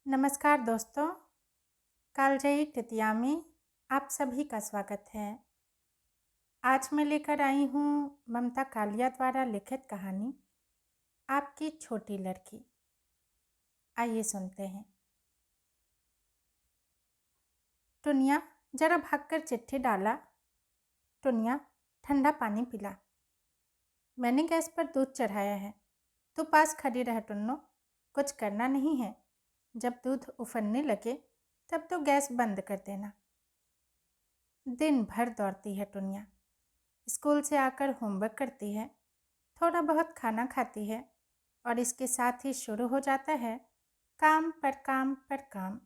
नमस्कार दोस्तों, कालजयी कृतिया में आप सभी का स्वागत है। आज मैं लेकर आई हूँ ममता कालिया द्वारा लिखित कहानी आपकी छोटी लड़की। आइए सुनते हैं। टुनिया जरा भागकर चिट्ठी डाला। टुनिया ठंडा पानी पिला। मैंने गैस पर दूध चढ़ाया है, तू पास खड़ी रह टुन्नो, कुछ करना नहीं है। जब दूध उफनने लगे तब तो गैस बंद कर देना। दिन भर दौड़ती है टुनिया। स्कूल से आकर होमवर्क करती है, थोड़ा बहुत खाना खाती है और इसके साथ ही शुरू हो जाता है काम पर काम पर काम।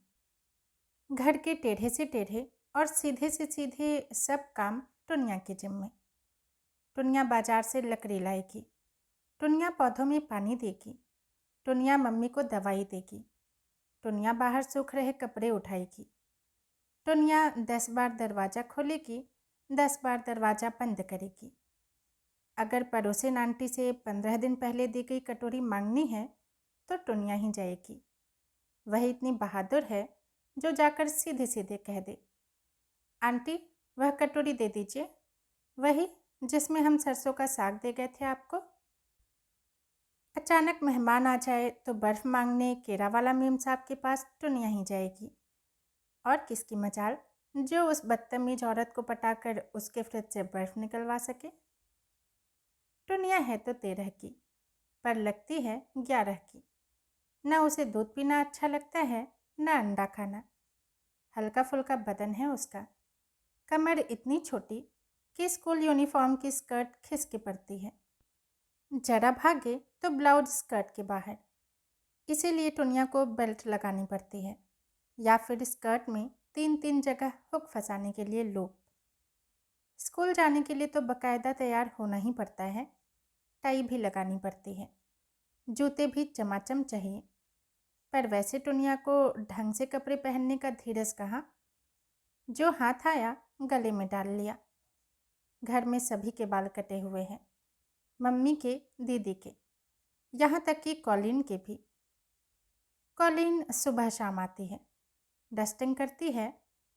घर के टेढ़े से टेढ़े और सीधे से सीधे सब काम टुनिया के जिम्मे। टुनिया बाजार से लकड़ी लाएगी, टुनिया पौधों में पानी देगी, टुनिया मम्मी को दवाई देगी, टुनिया बाहर सूख रहे कपड़े उठाएगी, टुनिया 10 बार दरवाज़ा खोलेगी, 10 बार दरवाज़ा बंद करेगी। अगर पड़ोसिन आंटी से 15 दिन पहले दी गई कटोरी मांगनी है तो टुनिया ही जाएगी। वह इतनी बहादुर है जो जाकर सीधे सीधे कह दे, आंटी वह कटोरी दे दीजिए, वही जिसमें हम सरसों का साग दे गए थे आपको। अचानक मेहमान आ जाए तो बर्फ़ मांगने केरा वाला मेम साहब के पास टुनिया ही जाएगी। और किसकी मजाल जो उस बदतमीज औरत को पटाकर उसके फ्रिज से बर्फ़ निकलवा सके। टुनिया है तो 13 की, पर लगती है 11 की। न उसे दूध पीना अच्छा लगता है, न अंडा खाना। हल्का फुल्का बदन है उसका, कमर इतनी छोटी कि स्कूल यूनिफॉर्म की स्कर्ट खिसके पड़ती है। जरा भागे तो ब्लाउज स्कर्ट के बाहर, इसीलिए टुनिया को बेल्ट लगानी पड़ती है, या फिर स्कर्ट में 3-3 जगह हुक फंसाने के लिए लूप। स्कूल जाने के लिए तो बाकायदा तैयार होना ही पड़ता है, टाई भी लगानी पड़ती है, जूते भी चमाचम चाहिए। पर वैसे टुनिया को ढंग से कपड़े पहनने का धीरज कहाँ। जो हाथ आया गले में डाल लिया। घर में सभी के बाल कटे हुए हैं, मम्मी के, दीदी के, यहाँ तक कि कॉलिन के भी। कॉलिन सुबह शाम आती है, डस्टिंग करती है,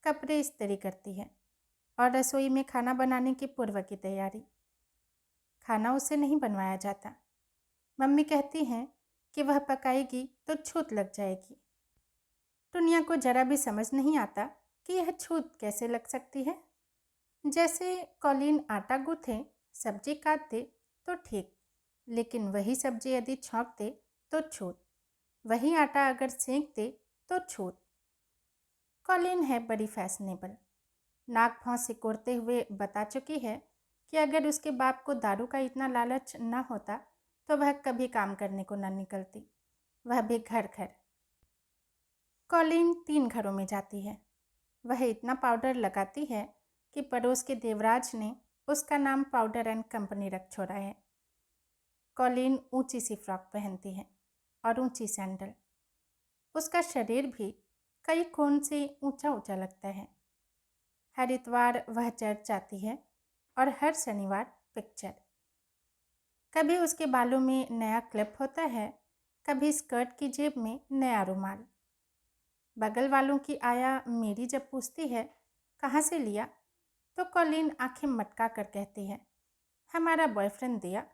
कपड़े इस्त्री करती है और रसोई में खाना बनाने की पूर्व की तैयारी। खाना उसे नहीं बनवाया जाता। मम्मी कहती हैं कि वह पकाएगी तो छूत लग जाएगी। टुनिया को जरा भी समझ नहीं आता कि यह छूत कैसे लग सकती है। जैसे कॉलिन आटा गूँथे, सब्जी काट दे तो ठीक, लेकिन वही सब्जी यदि छौंक दे तो छूत, वही आटा अगर सेंक दे तो छूत। कॉलिन है बड़ी फैशनेबल, नाक भौं सिकोड़ते हुए बता चुकी है कि अगर उसके बाप को दारू का इतना लालच न होता तो वह कभी काम करने को न निकलती, वह भी घर घर। कॉलिन 3 घरों में जाती है। वह इतना पाउडर लगाती है कि पड़ोस के देवराज ने उसका नाम पाउडर एंड कंपनी रख छोड़ा है। कॉलिन ऊंची सी फ्रॉक पहनती है और ऊंची सैंडल। उसका शरीर भी कई कोण से ऊंचा ऊंचा लगता है। हर इतवार वह चर्च जाती है और हर शनिवार पिक्चर। कभी उसके बालों में नया क्लिप होता है, कभी स्कर्ट की जेब में नया रुमाल। बगल वालों की आया मेरी जब पूछती है कहाँ से लिया, तो कॉलिन आंखें मटका कर कहती है, हमारा बॉयफ्रेंड दिया।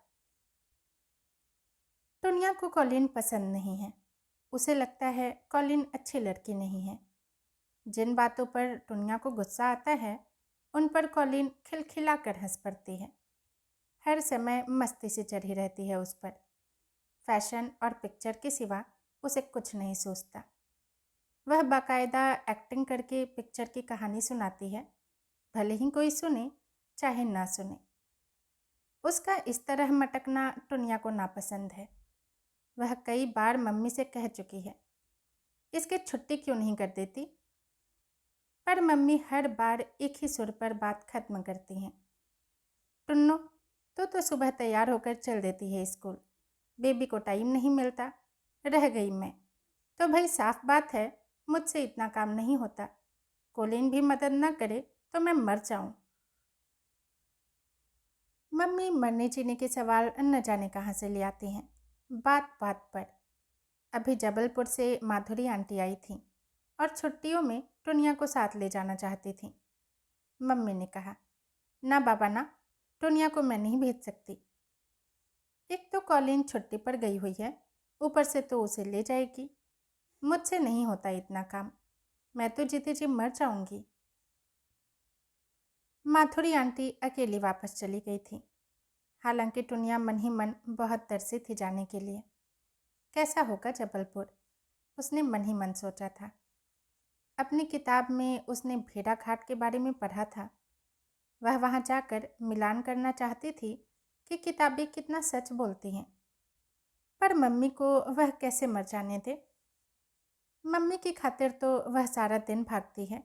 टुनिया को कॉलिन पसंद नहीं है। उसे लगता है कॉलिन अच्छी लड़की नहीं है। जिन बातों पर टुनिया को गुस्सा आता है उन पर कॉलिन खिलखिला कर हंस पड़ती है। हर समय मस्ती से चढ़ी रहती है उस पर। फैशन और पिक्चर के सिवा उसे कुछ नहीं सोचता। वह बाकायदा एक्टिंग करके पिक्चर की कहानी सुनाती है, भले ही कोई सुने चाहे ना सुने। उसका इस तरह मटकना टुनिया को नापसंद है। वह कई बार मम्मी से कह चुकी है, इसकी छुट्टी क्यों नहीं कर देती, पर मम्मी हर बार एक ही सुर पर बात खत्म करती हैं, टुन्नो तो सुबह तैयार होकर चल देती है स्कूल, बेबी को टाइम नहीं मिलता, रह गई मैं तो भाई साफ बात है मुझसे इतना काम नहीं होता। कॉलिन भी मदद न करे तो मैं मर जाऊं। मम्मी मरने जीने के सवाल न जाने कहाँ से ले आती हैं, बात बात पर। अभी जबलपुर से माधुरी आंटी आई थी और छुट्टियों में टुनिया को साथ ले जाना चाहती थी। मम्मी ने कहा, ना बाबा ना, टुनिया को मैं नहीं भेज सकती। एक तो कॉलिन छुट्टी पर गई हुई है, ऊपर से तो उसे ले जाएगी। मुझसे नहीं होता इतना काम, मैं तो जीते जी मर जाऊंगी। माधुरी आंटी अकेली वापस चली गई थी। हालांकि टुनिया मन ही मन बहुत तरसी थी जाने के लिए। कैसा होगा जबलपुर, उसने मन ही मन सोचा था। अपनी किताब में उसने भेड़ा घाट के बारे में पढ़ा था। वह वहाँ जाकर मिलान करना चाहती थी कि किताबें कितना सच बोलती हैं। पर मम्मी को वह कैसे मर जाने दे। मम्मी की खातिर तो वह सारा दिन भागती है,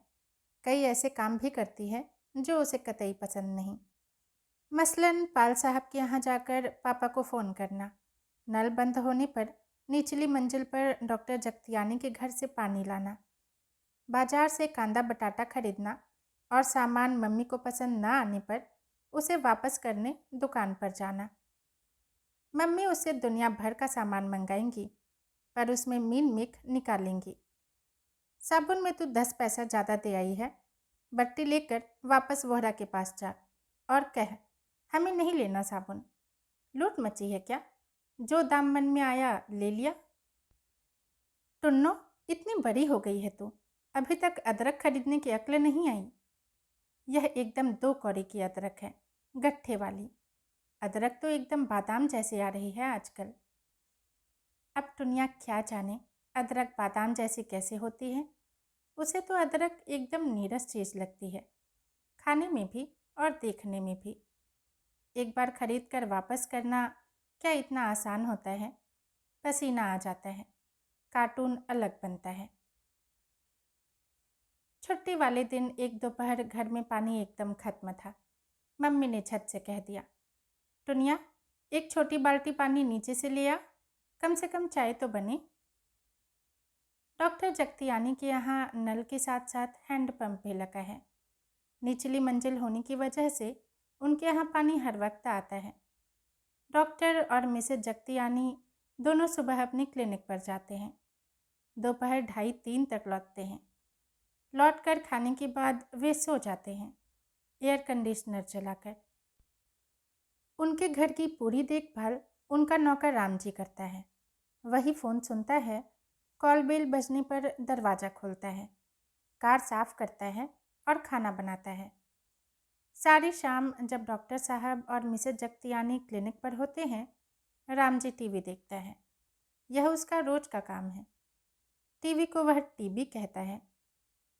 कई ऐसे काम भी करती है जो उसे कतई पसंद नहीं। मसलन पाल साहब के यहाँ जाकर पापा को फ़ोन करना, नल बंद होने पर निचली मंजिल पर डॉक्टर जगतियानी के घर से पानी लाना, बाजार से कांदा बटाटा खरीदना और सामान मम्मी को पसंद ना आने पर उसे वापस करने दुकान पर जाना। मम्मी उससे दुनिया भर का सामान मंगाएंगी पर उसमें मीन मीख निकालेंगी। साबुन में तो 10 पैसा ज़्यादा दे आई है, बट्टी लेकर वापस वोहरा के पास जा और कह, हमें नहीं लेना साबुन। लूट मची है क्या, जो दाम मन में आया ले लिया। टुन्नो, इतनी बड़ी हो गई है तू, अभी तक अदरक खरीदने की अक्ल नहीं आई। यह एकदम 2 कौड़ी की अदरक है, गट्ठे वाली। अदरक तो एकदम बादाम जैसे आ रही है आजकल। अब टुनिया क्या जाने अदरक बादाम जैसी कैसे होती है। उसे तो अदरक एकदम नीरस चीज़ लगती है, खाने में भी और देखने में भी। एक बार खरीद कर वापस करना क्या इतना आसान होता है। पसीना आ जाता है, कार्टून अलग बनता है। छुट्टी वाले दिन एक दोपहर घर में पानी एकदम खत्म था। मम्मी ने छत से कह दिया, टुनिया एक छोटी बाल्टी पानी नीचे से ले आ, कम से कम चाय तो बने। डॉक्टर जगतियानी के यहाँ नल के साथ साथ हैंडपम्प भी लगा है। निचली मंजिल होने की वजह से उनके यहाँ पानी हर वक्त आता है। डॉक्टर और मिसेज जगतियानी दोनों सुबह अपने क्लिनिक पर जाते हैं, दोपहर 2:30-3 तक लौटते हैं। लौटकर खाने के बाद वे सो जाते हैं, एयर कंडीशनर चलाकर। उनके घर की पूरी देखभाल उनका नौकर राम जी करता है। वही फ़ोन सुनता है, कॉल बेल बजने पर दरवाज़ा खोलता है, कार साफ करता है और खाना बनाता है। सारी शाम जब डॉक्टर साहब और मिसेज जगतियानी क्लिनिक पर होते हैं, राम जी टीवी देखता है। यह उसका रोज का काम है। टीवी को वह टीबी कहता है।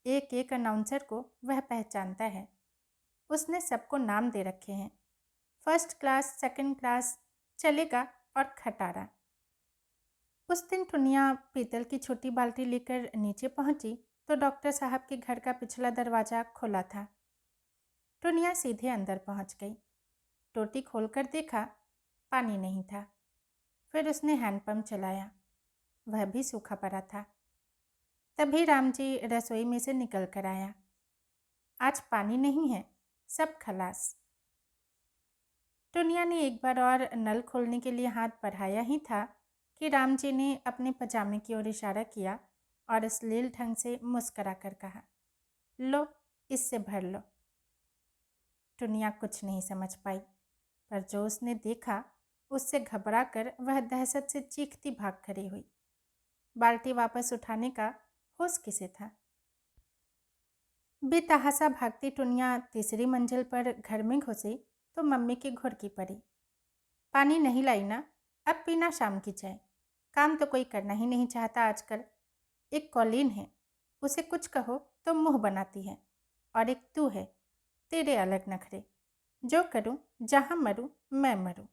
एक एक अनाउंसर को वह पहचानता है। उसने सबको नाम दे रखे हैं, फर्स्ट क्लास, सेकंड क्लास, चलेगा और खटारा। उस दिन टुनिया पीतल की छोटी बाल्टी लेकर नीचे पहुंची तो डॉक्टर साहब के घर का पिछला दरवाज़ा खुला था। टुनिया सीधे अंदर पहुंच गई। टोटी खोलकर देखा, पानी नहीं था। फिर उसने हैंडपम्प चलाया, वह भी सूखा पड़ा था। तभी राम जी रसोई में से निकल कर आया। आज पानी नहीं है, सब खलास। टुनिया ने एक बार और नल खोलने के लिए हाथ बढ़ाया ही था कि राम जी ने अपने पजामे की ओर इशारा किया और अश्लील ढंग से मुस्करा कर कहा, लो इससे भर लो। टुनिया कुछ नहीं समझ पाई, पर जो उसने देखा उससे घबराकर वह दहशत से चीखती भाग खड़ी हुई। बाल्टी वापस उठाने का होश किसे था। बेतहासा भागती टुनिया तीसरी मंजिल पर घर में घुसी तो मम्मी की घुड़की पड़ी। पानी नहीं लाई ना, अब पीना शाम की चाय। काम तो कोई करना ही नहीं चाहता आजकल। एक कॉलीन है, उसे कुछ कहो तो मुंह बनाती है, और एक तू है, तेरे अलग नखरे। जो करूं, जहां मरूं, मैं मरूं।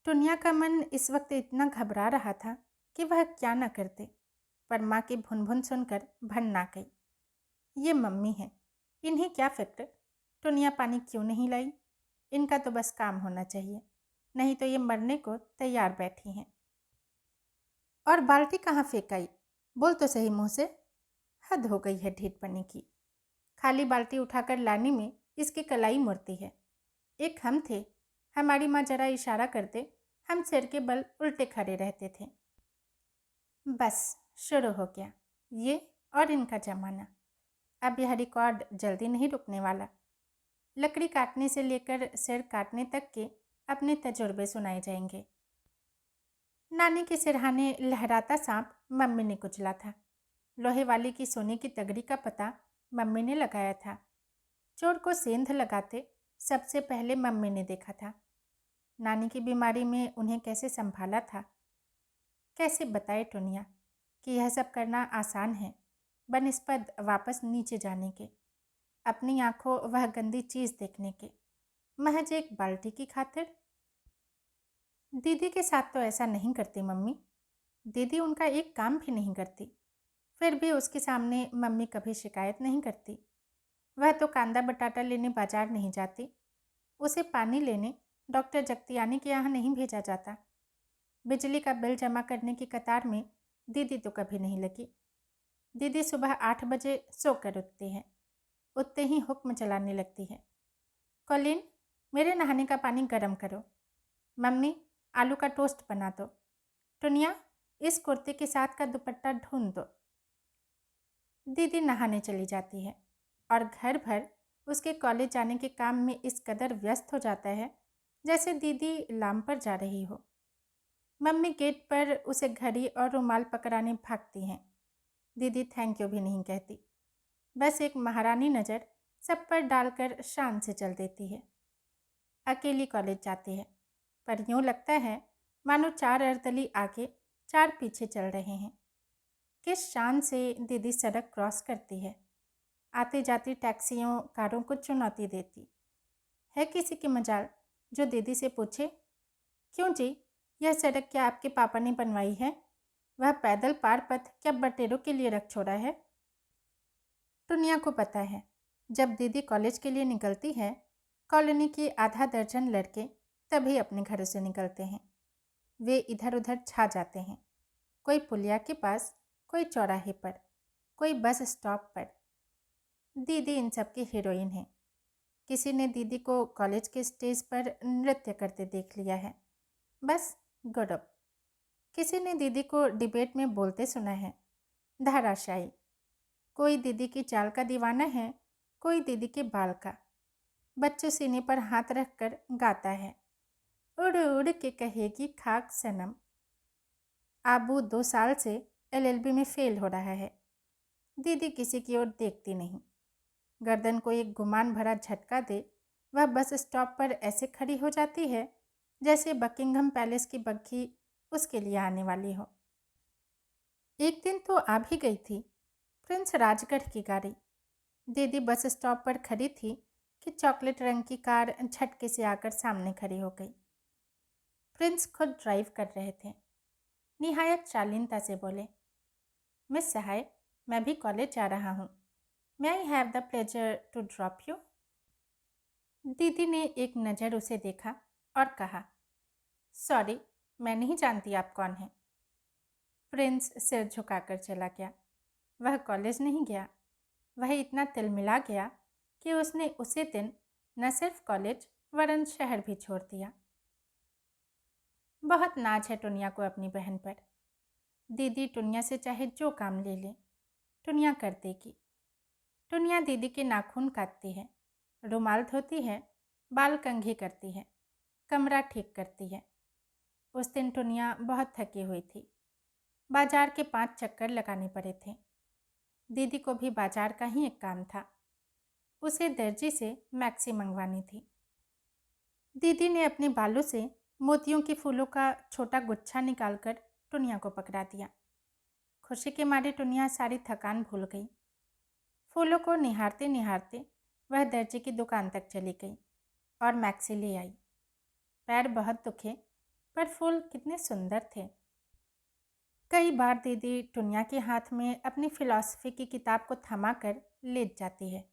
टुनिया का मन इस वक्त इतना घबरा रहा था कि वह क्या न करते, पर माँ की भुन भुन सुनकर भन्ना गई। ये मम्मी है, इन्हें क्या फिक्र, टुनिया पानी क्यों नहीं लाई। इनका तो बस काम होना चाहिए, नहीं तो ये मरने को तैयार बैठी हैं। और बाल्टी कहाँ फेंकाई, बोल तो सही मुँह से। हद हो गई है ढीठपनी की। खाली बाल्टी उठाकर लाने में इसकी कलाई मुड़ती है। एक हम थे, हमारी माँ जरा इशारा करते हम सिर के बल उल्टे खड़े रहते थे। बस शुरू हो गया ये और इनका जमाना। अब यह रिकॉर्ड जल्दी नहीं रुकने वाला। लकड़ी काटने से लेकर सिर काटने तक के अपने तजुर्बे सुनाए जाएंगे। नानी के सिरहाने लहराता सांप मम्मी ने कुचला था। लोहे वाली की सोने की तगड़ी का पता मम्मी ने लगाया था। चोर को सेंध लगाते सबसे पहले मम्मी ने देखा था। नानी की बीमारी में उन्हें कैसे संभाला था। कैसे बताए टुनिया कि यह सब करना आसान है, बनिस्बत वापस नीचे जाने के, अपनी आंखों वह गंदी चीज़ देखने के, महज एक बाल्टी की खातिर। दीदी के साथ तो ऐसा नहीं करती मम्मी। दीदी उनका एक काम भी नहीं करती, फिर भी उसके सामने मम्मी कभी शिकायत नहीं करती। वह तो कांदा बटाटा लेने बाजार नहीं जाती, उसे पानी लेने डॉक्टर जगतियानी के यहाँ नहीं भेजा जाता। बिजली का बिल जमा करने की कतार में दीदी तो कभी नहीं लगी। दीदी सुबह 8 बजे सोकर उठती है, उठते ही हुक्म चलाने लगती है। कॉलिन, मेरे नहाने का पानी गर्म करो। मम्मी, आलू का टोस्ट बना दो। टुनिया, इस कुर्ते के साथ का दुपट्टा ढूंढ दो। दीदी नहाने चली जाती है और घर भर उसके कॉलेज जाने के काम में इस कदर व्यस्त हो जाता है जैसे दीदी लाम पर जा रही हो। मम्मी गेट पर उसे घड़ी और रुमाल पकड़ाने भागती हैं। दीदी थैंक यू भी नहीं कहती, बस एक महारानी नज़र सब पर डालकर शान से चल देती है। अकेली कॉलेज जाती है, पर यूँ लगता है मानो 4 अर्दली आगे 4 पीछे चल रहे हैं। किस शान से दीदी सड़क क्रॉस करती है, आती जाती टैक्सियों कारों को चुनौती देती है। किसी की मजाल जो दीदी से पूछे, क्यों जी, यह सड़क क्या आपके पापा ने बनवाई है? वह पैदल पार पथ क्या बटेरों के लिए रख छोड़ा है? टुनिया को पता है, जब दीदी कॉलेज के लिए निकलती है, कॉलोनी के आधा दर्जन लड़के तभी अपने घरों से निकलते हैं। वे इधर उधर छा जाते हैं, कोई पुलिया के पास, कोई चौराहे पर, कोई बस स्टॉप पर। दीदी इन सब की हीरोइन है। किसी ने दीदी को कॉलेज के स्टेज पर नृत्य करते देख लिया है, बस गड़ब। किसी ने दीदी को डिबेट में बोलते सुना है, धाराशाही। कोई दीदी की चाल का दीवाना है, कोई दीदी के बाल का। बच्चों सीने पर हाथ रखकर गाता है, उड़ उड़ के कहेगी खाक सनम। आबू 2 साल से LLB में फेल हो रहा है। दीदी किसी की ओर देखती नहीं। गर्दन को एक गुमान भरा झटका दे वह बस स्टॉप पर ऐसे खड़ी हो जाती है जैसे बकिंघम पैलेस की बग्घी उसके लिए आने वाली हो। एक दिन तो आ भी गई थी प्रिंस राजगढ़ की गाड़ी। दीदी बस स्टॉप पर खड़ी थी कि चॉकलेट रंग की कार झटके से आकर सामने खड़ी हो गई। प्रिंस खुद ड्राइव कर रहे थे। निहायत शालीनता से बोले, मिस सहाय, मैं भी कॉलेज जा रहा हूँ। May I have the pleasure to drop you? दीदी ने एक नज़र उसे देखा और कहा, सॉरी, मैं नहीं जानती आप कौन हैं। प्रिंस सिर झुकाकर चला गया। वह कॉलेज नहीं गया, वह इतना तिलमिला गया कि उसने उसी दिन न सिर्फ कॉलेज वरन शहर भी छोड़ दिया। बहुत नाज है टुनिया को अपनी बहन पर। दीदी टुनिया से चाहे जो काम ले ले, टुनिया कर देगी। टुनिया दीदी के नाखून काटती है, रुमाल धोती है, बाल कंघी करती है, कमरा ठीक करती है। उस दिन टुनिया बहुत थकी हुई थी। बाजार के 5 चक्कर लगाने पड़े थे। दीदी को भी बाजार का ही एक काम था। उसे दर्जी से मैक्सी मंगवानी थी। दीदी ने अपने बालों से मोतियों के फूलों का छोटा गुच्छा निकालकर टुनिया को पकड़ा दिया। खुशी के मारे टुनिया सारी थकान भूल गई। फूलों को निहारते निहारते वह दर्जी की दुकान तक चली गई और मैक्सी ले आई। पैर बहुत दुखे, पर फूल कितने सुंदर थे। कई बार दीदी टुनिया के हाथ में अपनी फिलॉसफी की किताब को थमाकर लेट जाती है।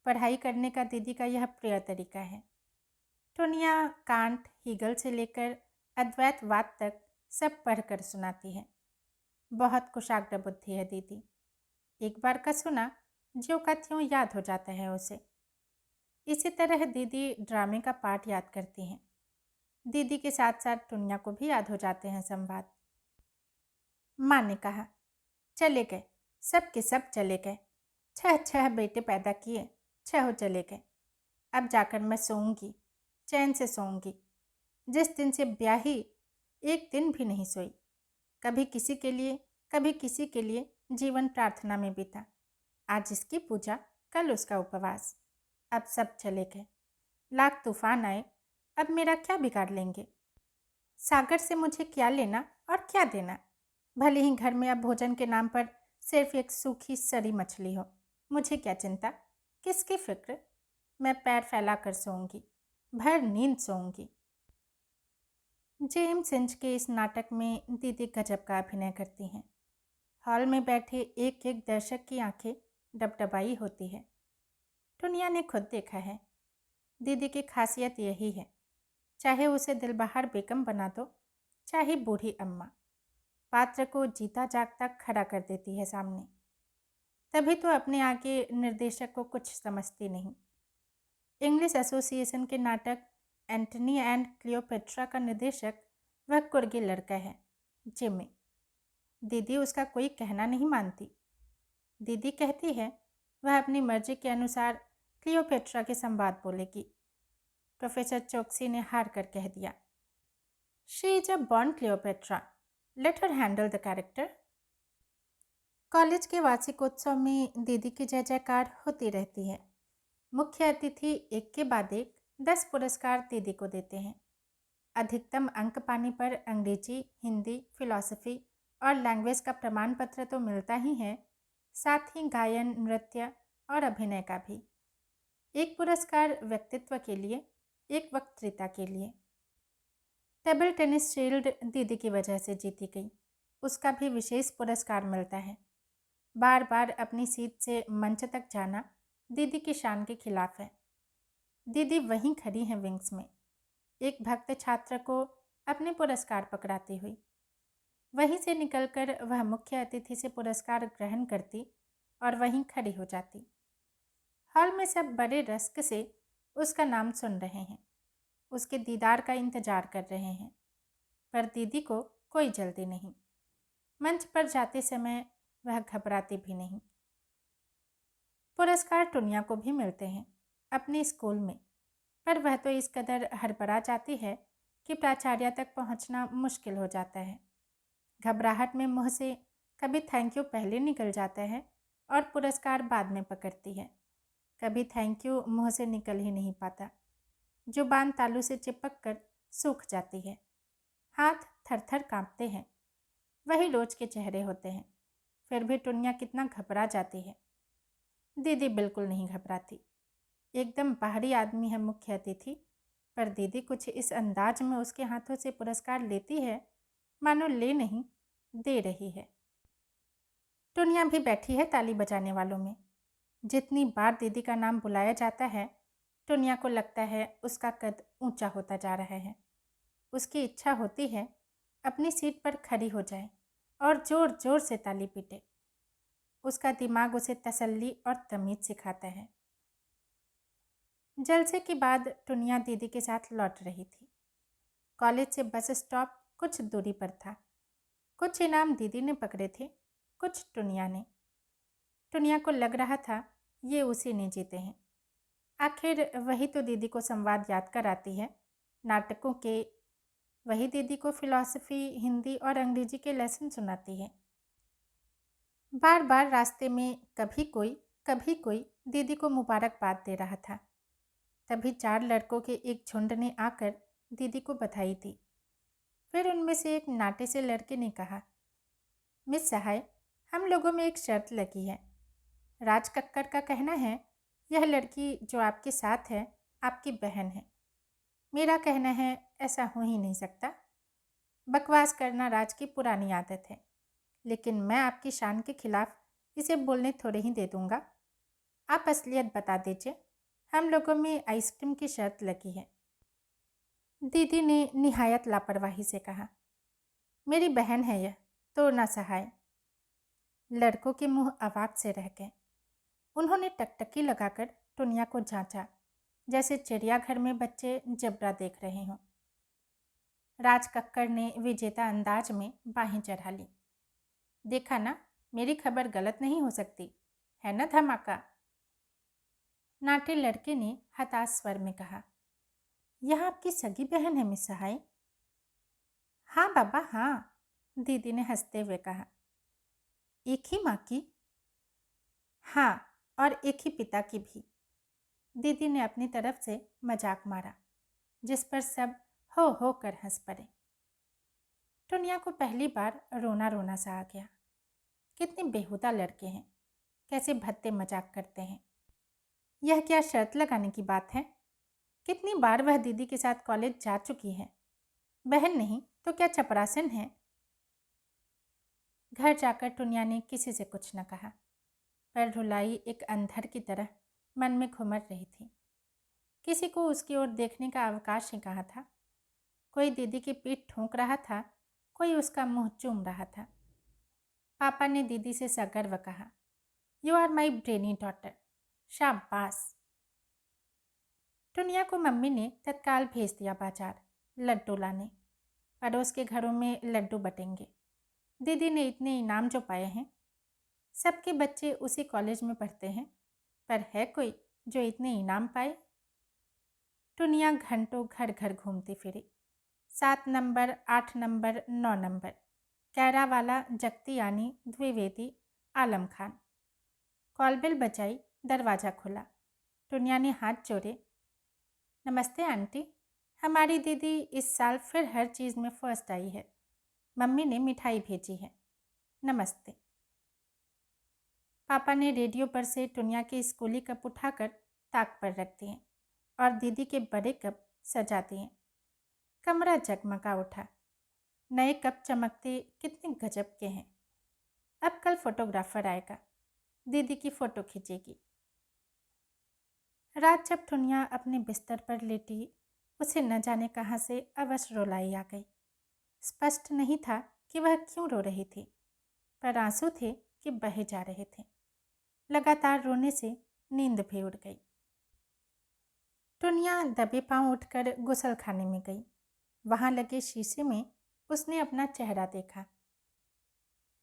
पढ़ाई करने का दीदी का यह प्रिय तरीका है। टुनिया कांट, हीगल से लेकर अद्वैतवाद तक सब पढ़कर सुनाती है। बहुत कुशाग्र बुद्धि है दीदी। एक बार का सुना ज्यों का त्यों याद हो जाता है उसे। इसी तरह दीदी ड्रामे का पाठ याद करती हैं। दीदी के साथ साथ टुनिया को भी याद हो जाते हैं संवाद। माँ ने कहा। चले गए, सब के सब चले गए। 6 बेटे पैदा किए, 6 चले गए। अब जाकर मैं सोऊंगी, चैन से सोऊंगी। जिस दिन से ब्याही एक दिन भी नहीं सोई। कभी किसी के लिए, कभी किसी के लिए जीवन प्रार्थना में बीता। आज इसकी पूजा, कल उसका उपवास। अब सब चले गए। लाख तूफान आए, अब मेरा क्या बिगाड़ लेंगे। सागर से मुझे क्या लेना और क्या देना। भले ही घर में अब भोजन के नाम पर सिर्फ एक सूखी सड़ी मछली हो, मुझे क्या चिंता, किसकी फिक्र। मैं पैर फैला कर सोऊंगी, भर नींद सोऊंगी। जेम्स इंच के इस नाटक में दीदी गजब का अभिनय करती हैं। हॉल में बैठे एक एक दर्शक की आंखें डबडबाई होती है। टुनिया ने खुद देखा है, दीदी की खासियत यही है, चाहे उसे दिलबहार बेगम बना दो, चाहे बूढ़ी अम्मा, पात्र को जीता जागता खड़ा कर देती है सामने। तभी तो अपने आगे निर्देशक को कुछ समझती नहीं। इंग्लिश एसोसिएशन के नाटक एंटनी एंड क्लियोपेट्रा का निर्देशक वह कुर्गी लड़का है, जिमी। दीदी उसका कोई कहना नहीं मानती। दीदी कहती है वह अपनी मर्जी के अनुसार क्लियोपेट्रा के संवाद बोलेगी। प्रोफेसर चौकसी ने हार कर कह दिया, she is a born Cleopatra, let her handle the character. College के वार्षिकोत्सव में दीदी की जय जयकार होती रहती है। मुख्य अतिथि एक के बाद एक 10 पुरस्कार दीदी को देते हैं। अधिकतम अंक पाने पर अंग्रेजी, हिंदी, फिलॉसफी और लैंग्वेज का प्रमाण पत्र तो मिलता ही है, साथ ही गायन, नृत्य और अभिनय का भी। एक पुरस्कार व्यक्तित्व के लिए, एक वक्तृता के लिए। टेबल टेनिस शील्ड दीदी की वजह से जीती गई, उसका भी विशेष पुरस्कार मिलता है। बार बार अपनी सीट से मंच तक जाना दीदी की शान के खिलाफ है। दीदी वहीं खड़ी हैं विंग्स में, एक भक्त छात्र को अपने पुरस्कार पकड़ाती हुई। वहीं से निकलकर वह मुख्य अतिथि से पुरस्कार ग्रहण करती और वहीं खड़ी हो जाती। हॉल में सब बड़े रस्क से उसका नाम सुन रहे हैं, उसके दीदार का इंतजार कर रहे हैं, पर दीदी को कोई जल्दी नहीं। मंच पर जाते समय वह घबराती भी नहीं। पुरस्कार टुनिया को भी मिलते हैं अपने स्कूल में, पर वह तो इस कदर हड़बड़ा जाती है कि प्राचार्य तक पहुंचना मुश्किल हो जाता है। घबराहट में मुंह से कभी थैंक यू पहले निकल जाता है और पुरस्कार बाद में पकड़ती है। कभी थैंक यू मुंह से निकल ही नहीं पाता, जुबान तालू से चिपक कर सूख जाती है। हाथ थर थर कांपते हैं। वही रोज के चेहरे होते हैं, फिर भी टुनिया कितना घबरा जाती है। दीदी बिल्कुल नहीं घबराती। एकदम बाहरी आदमी है मुख्य अतिथि, पर दीदी कुछ इस अंदाज में उसके हाथों से पुरस्कार लेती है मानो ले नहीं, दे रही है। टुनिया भी बैठी है ताली बजाने वालों में। जितनी बार दीदी का नाम बुलाया जाता है, टुनिया को लगता है उसका कद ऊंचा होता जा रहा है। उसकी इच्छा होती है अपनी सीट पर खड़ी हो जाए और जोर जोर से ताली पीटे। उसका दिमाग उसे तसल्ली और तमीज सिखाता है। जलसे के बाद टुनिया दीदी के साथ लौट रही थी। कॉलेज से बस स्टॉप कुछ दूरी पर था। कुछ इनाम दीदी ने पकड़े थे, कुछ टुनिया ने। टुनिया को लग रहा था ये उसी ने जीते हैं। आखिर वही तो दीदी को संवाद याद कराती है, नाटकों के। वही दीदी को फिलॉसफी, हिंदी और अंग्रेजी के लेसन सुनाती है। बार बार रास्ते में कभी कोई दीदी को मुबारकबाद दे रहा था। तभी 4 लड़कों के एक झुंड ने आकर दीदी को बधाई दी। फिर उनमें से एक नाटे से लड़के ने कहा, मिस सहाय, हम लोगों में एक शर्त लगी है। राज कक्कड़ का कहना है यह लड़की जो आपके साथ है आपकी बहन है। मेरा कहना है ऐसा हो ही नहीं सकता। बकवास करना राज की पुरानी आदत है, लेकिन मैं आपकी शान के खिलाफ इसे बोलने थोड़े ही दे दूंगा। आप असलियत बता दीजिए, हम लोगों में आइसक्रीम की शर्त लगी है। दीदी ने निहायत लापरवाही से कहा, मेरी बहन है यह, तो ना सहाय। लड़कों के मुंह अवाक से रह गए। उन्होंने टकटकी लगाकर टुनिया को जांचा, जैसे चिड़ियाघर में बच्चे जबरा देख रहे हों। राज कक्कड़ ने विजेता अंदाज में बाहें चढ़ा ली। देखा ना, मेरी खबर गलत नहीं हो सकती, है ना धमाका। नाटे लड़के ने हताश स्वर में कहा। यह आपकी सगी बहन है मिस सहाय? हाँ बाबा हाँ, दीदी ने हंसते हुए कहा। एक ही माँ की? हाँ, और एक ही पिता की भी। दीदी ने अपनी तरफ से मजाक मारा, जिस पर सब हो कर हंस पड़े। टुनिया को पहली बार रोना रोना सा आ गया। कितने बेहुदा लड़के हैं, कैसे भद्दे मजाक करते हैं। यह क्या शर्त लगाने की बात है? कितनी बार वह दीदी के साथ कॉलेज जा चुकी है। बहन नहीं तो क्या चपरासिन है। घर जाकर टुनिया ने किसी से कुछ न कहा, पर रुलाई एक अंधर की तरह मन में घुमर रही थी। किसी को उसकी ओर देखने का अवकाश ही कहाँ था। कोई दीदी की पीठ ठोंक रहा था, कोई उसका मुंह चूम रहा था। पापा ने दीदी से सगर्व कहा, you are my brainy daughter, शाबाश। टुनिया को मम्मी ने तत्काल भेज दिया बाजार लड्डू लाने। पड़ोस के घरों में लड्डू बटेंगे। दीदी ने इतने इनाम जो पाए हैं। सबके बच्चे उसी कॉलेज में पढ़ते हैं, पर है कोई जो इतने इनाम पाए? टुनिया घंटों घर घर घूमती फिरी। 7 number, 8 number, 9 number, Kairawala, Jagtiani, Dwivedi, Alam Khan. Call bell बजाई, दरवाज़ा खुला। टुनिया ने हाथ जोड़े। नमस्ते आंटी, हमारी दीदी इस साल फिर हर चीज़ में फर्स्ट आई है। मम्मी ने मिठाई भेजी है। नमस्ते। पापा ने रेडियो पर से टुनिया के स्कूली कप उठाकर ताक पर रख दिए और दीदी के बड़े कप सजा दिए। कमरा जगमगा उठा। नए कप चमकते कितने गजब के हैं। अब कल फोटोग्राफर आएगा, दीदी की फ़ोटो खींचेगी। रात जब टुनिया अपने बिस्तर पर लेटी, उसे न जाने कहाँ से अवश्य रुलाई आ गई। स्पष्ट नहीं था कि वह क्यों रो रही थी, पर आंसू थे कि बहे जा रहे थे। लगातार रोने से नींद भी उड़ गई। टुनिया दबे पांव उठकर गुसल खाने में गई। वहां लगे शीशे में उसने अपना चेहरा देखा।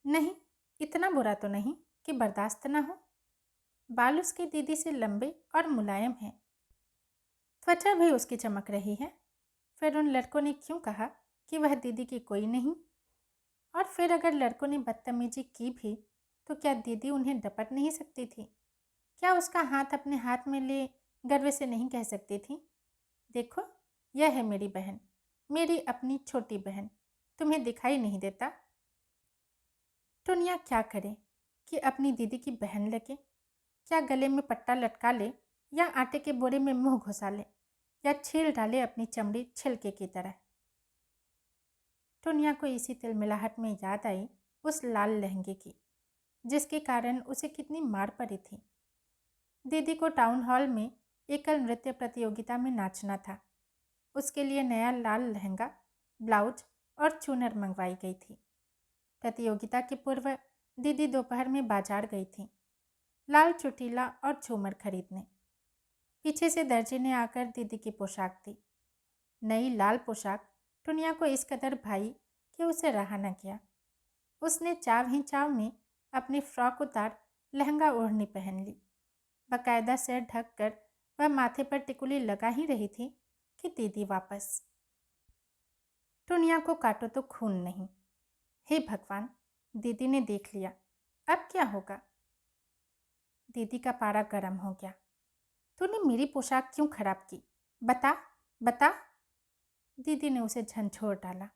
नहीं, इतना बुरा तो नहीं कि बर्दाश्त न हो। बाल उसकी दीदी से लंबे और मुलायम हैं। त्वचा भी उसकी चमक रही है। फिर उन लड़कों ने क्यों कहा कि वह दीदी की कोई नहीं? और फिर अगर लड़कों ने बदतमीजी की भी तो क्या दीदी उन्हें डपट नहीं सकती थी? क्या उसका हाथ अपने हाथ में ले गर्व से नहीं कह सकती थी, देखो यह है मेरी बहन, मेरी अपनी छोटी बहन, तुम्हें दिखाई नहीं देता? टुनिया क्या करे कि अपनी दीदी की बहन लगे? क्या गले में पट्टा लटका ले, या आटे के बोरे में मुंह घुसा ले, या छील डाले अपनी चमड़ी छिलके की तरह? टुनिया को इसी तिलमिलाहट में याद आई उस लाल लहंगे की, जिसके कारण उसे कितनी मार पड़ी थी। दीदी को टाउन हॉल में एकल नृत्य प्रतियोगिता में नाचना था। उसके लिए नया लाल लहंगा, ब्लाउज और चूनर मंगवाई गई थी। प्रतियोगिता के पूर्व दीदी दोपहर में बाजार गई थी, लाल चुटीला और झूमर खरीदने। पीछे से दर्जी ने आकर दीदी की पोशाक दी। नई लाल पोशाक टुनिया को इस कदर भाई कि उसे रहा न गया। उसने चाव ही चाव में अपनी फ्रॉक उतार लहंगा ओढ़नी पहन ली। बाकायदा सिर ढक कर वह माथे पर टिकुली लगा ही रही थी कि दीदी वापस। टुनिया को काटो तो खून नहीं। हे भगवान, दीदी ने देख लिया, अब क्या होगा? दीदी का पारा गर्म हो गया। तूने मेरी पोशाक क्यों खराब की? बता बता। दीदी ने उसे झंझोर डाला।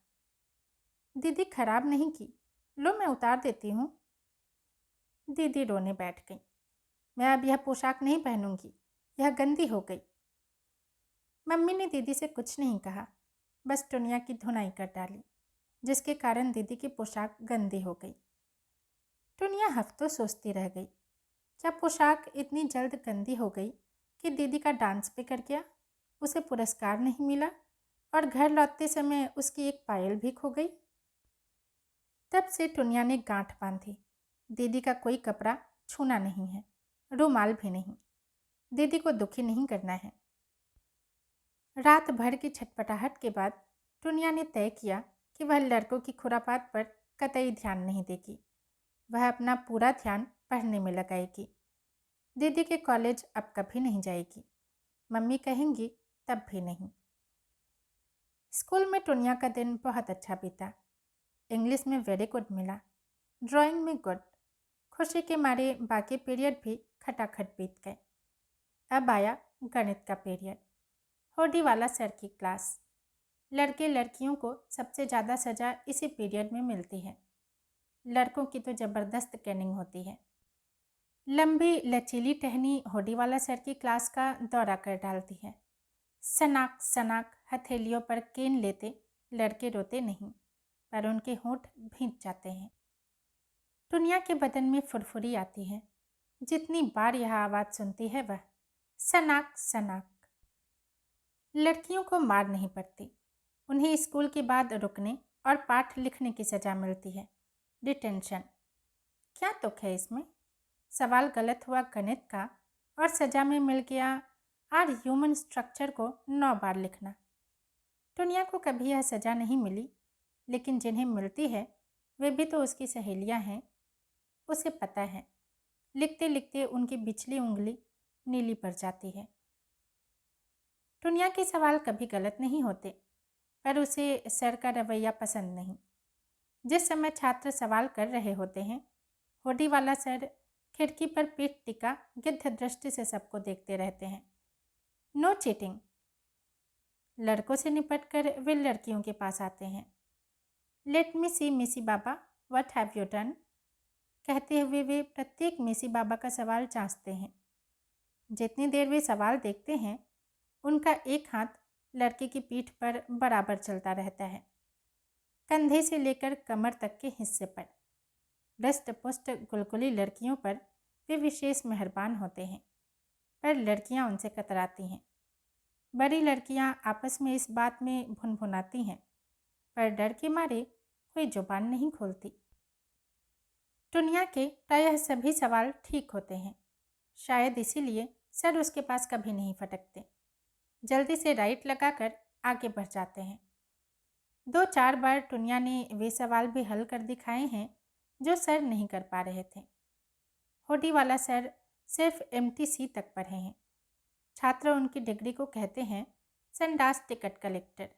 दीदी खराब नहीं की, लो मैं उतार देती हूँ। दीदी रोने बैठ गई। मैं अब यह पोशाक नहीं पहनूंगी, यह गंदी हो गई। मम्मी ने दीदी से कुछ नहीं कहा, बस टुनिया की धुनाई कर डाली, जिसके कारण दीदी की पोशाक गंदी हो गई। टुनिया हफ्तों सोचती रह गई, क्या पोशाक इतनी जल्द गंदी हो गई कि दीदी का डांस बिगड़ गया, उसे पुरस्कार नहीं मिला और घर लौटते समय उसकी एक पायल भी खो गई। तब से टुनिया ने गांठ बांधी, दीदी का कोई कपड़ा छूना नहीं है, रुमाल भी नहीं। दीदी को दुखी नहीं करना है। रात भर की छटपटाहट के बाद टुनिया ने तय किया कि वह लड़कों की खुरापात पर कतई ध्यान नहीं देगी। वह अपना पूरा ध्यान पढ़ने में लगाएगी। दीदी के कॉलेज अब कभी नहीं जाएगी, मम्मी कहेंगी तब भी नहीं। स्कूल में टुनिया का दिन बहुत अच्छा बीता। इंग्लिश में वेरी गुड मिला, ड्राइंग में गुड। खुशी के मारे बाकी पीरियड भी खटाखट बीत गए। अब आया गणित का पीरियड। होडी वाला सर की क्लास। लड़के लड़कियों को सबसे ज़्यादा सज़ा इसी पीरियड में मिलती है। लड़कों की तो ज़बरदस्त कैनिंग होती है। लंबी लचीली टहनी होडी वाला सर की क्लास का दौरा कर डालती है। सनाक सनाक हथेलियों पर केन लेते लड़के रोते नहीं, पर उनके होंठ भींच जाते हैं। टुनिया के बदन में फुरफुरी आती है। जितनी बार यह आवाज़ सुनती है वह सनाक सनाक। लड़कियों को मार नहीं पड़ती, उन्हें स्कूल के बाद रुकने और पाठ लिखने की सज़ा मिलती है, डिटेंशन। क्या तुक है इसमें? सवाल गलत हुआ गणित का और सज़ा में मिल गया आर ह्यूमन स्ट्रक्चर को 9 बार लिखना। टुनिया को कभी यह सज़ा नहीं मिली, लेकिन जिन्हें मिलती है वे भी तो उसकी सहेलियां हैं। उसे पता है, लिखते लिखते उनकी बिछली उंगली नीली पड़ जाती है। टुनिया के सवाल कभी गलत नहीं होते, पर उसे सर का रवैया पसंद नहीं। जिस समय छात्र सवाल कर रहे होते हैं, होडी वाला सर खिड़की पर पीठ टिका गिद्ध दृष्टि से सबको देखते रहते हैं। No cheating. लड़कों से निपटकर वे लड़कियों के पास आते हैं। लेट मी सी मिसी बाबा, व्हाट हैव यू डन? कहते हुए वे प्रत्येक मिसी बाबा का सवाल जांचते हैं। जितनी देर वे सवाल देखते हैं, उनका एक हाथ लड़के की पीठ पर बराबर चलता रहता है, कंधे से लेकर कमर तक के हिस्से पर। दष्ट पुष्ट गुलगुली लड़कियों पर वे विशेष मेहरबान होते हैं, पर लड़कियां उनसे कतराती हैं। बड़ी लड़कियां आपस में इस बात में भुनभुनाती हैं, पर डर के मारे कोई जुबान नहीं खोलती। टुनिया के प्रायः सभी सवाल ठीक होते हैं, शायद इसीलिए सर उसके पास कभी नहीं फटकते। जल्दी से राइट लगाकर आगे बढ़ जाते हैं। 2-4 बार टुनिया ने वे सवाल भी हल कर दिखाए हैं जो सर नहीं कर पा रहे थे। होडी वाला सर सिर्फ MTC तक पढ़े हैं। छात्र उनकी डिग्री को कहते हैं संडास टिकट कलेक्टर।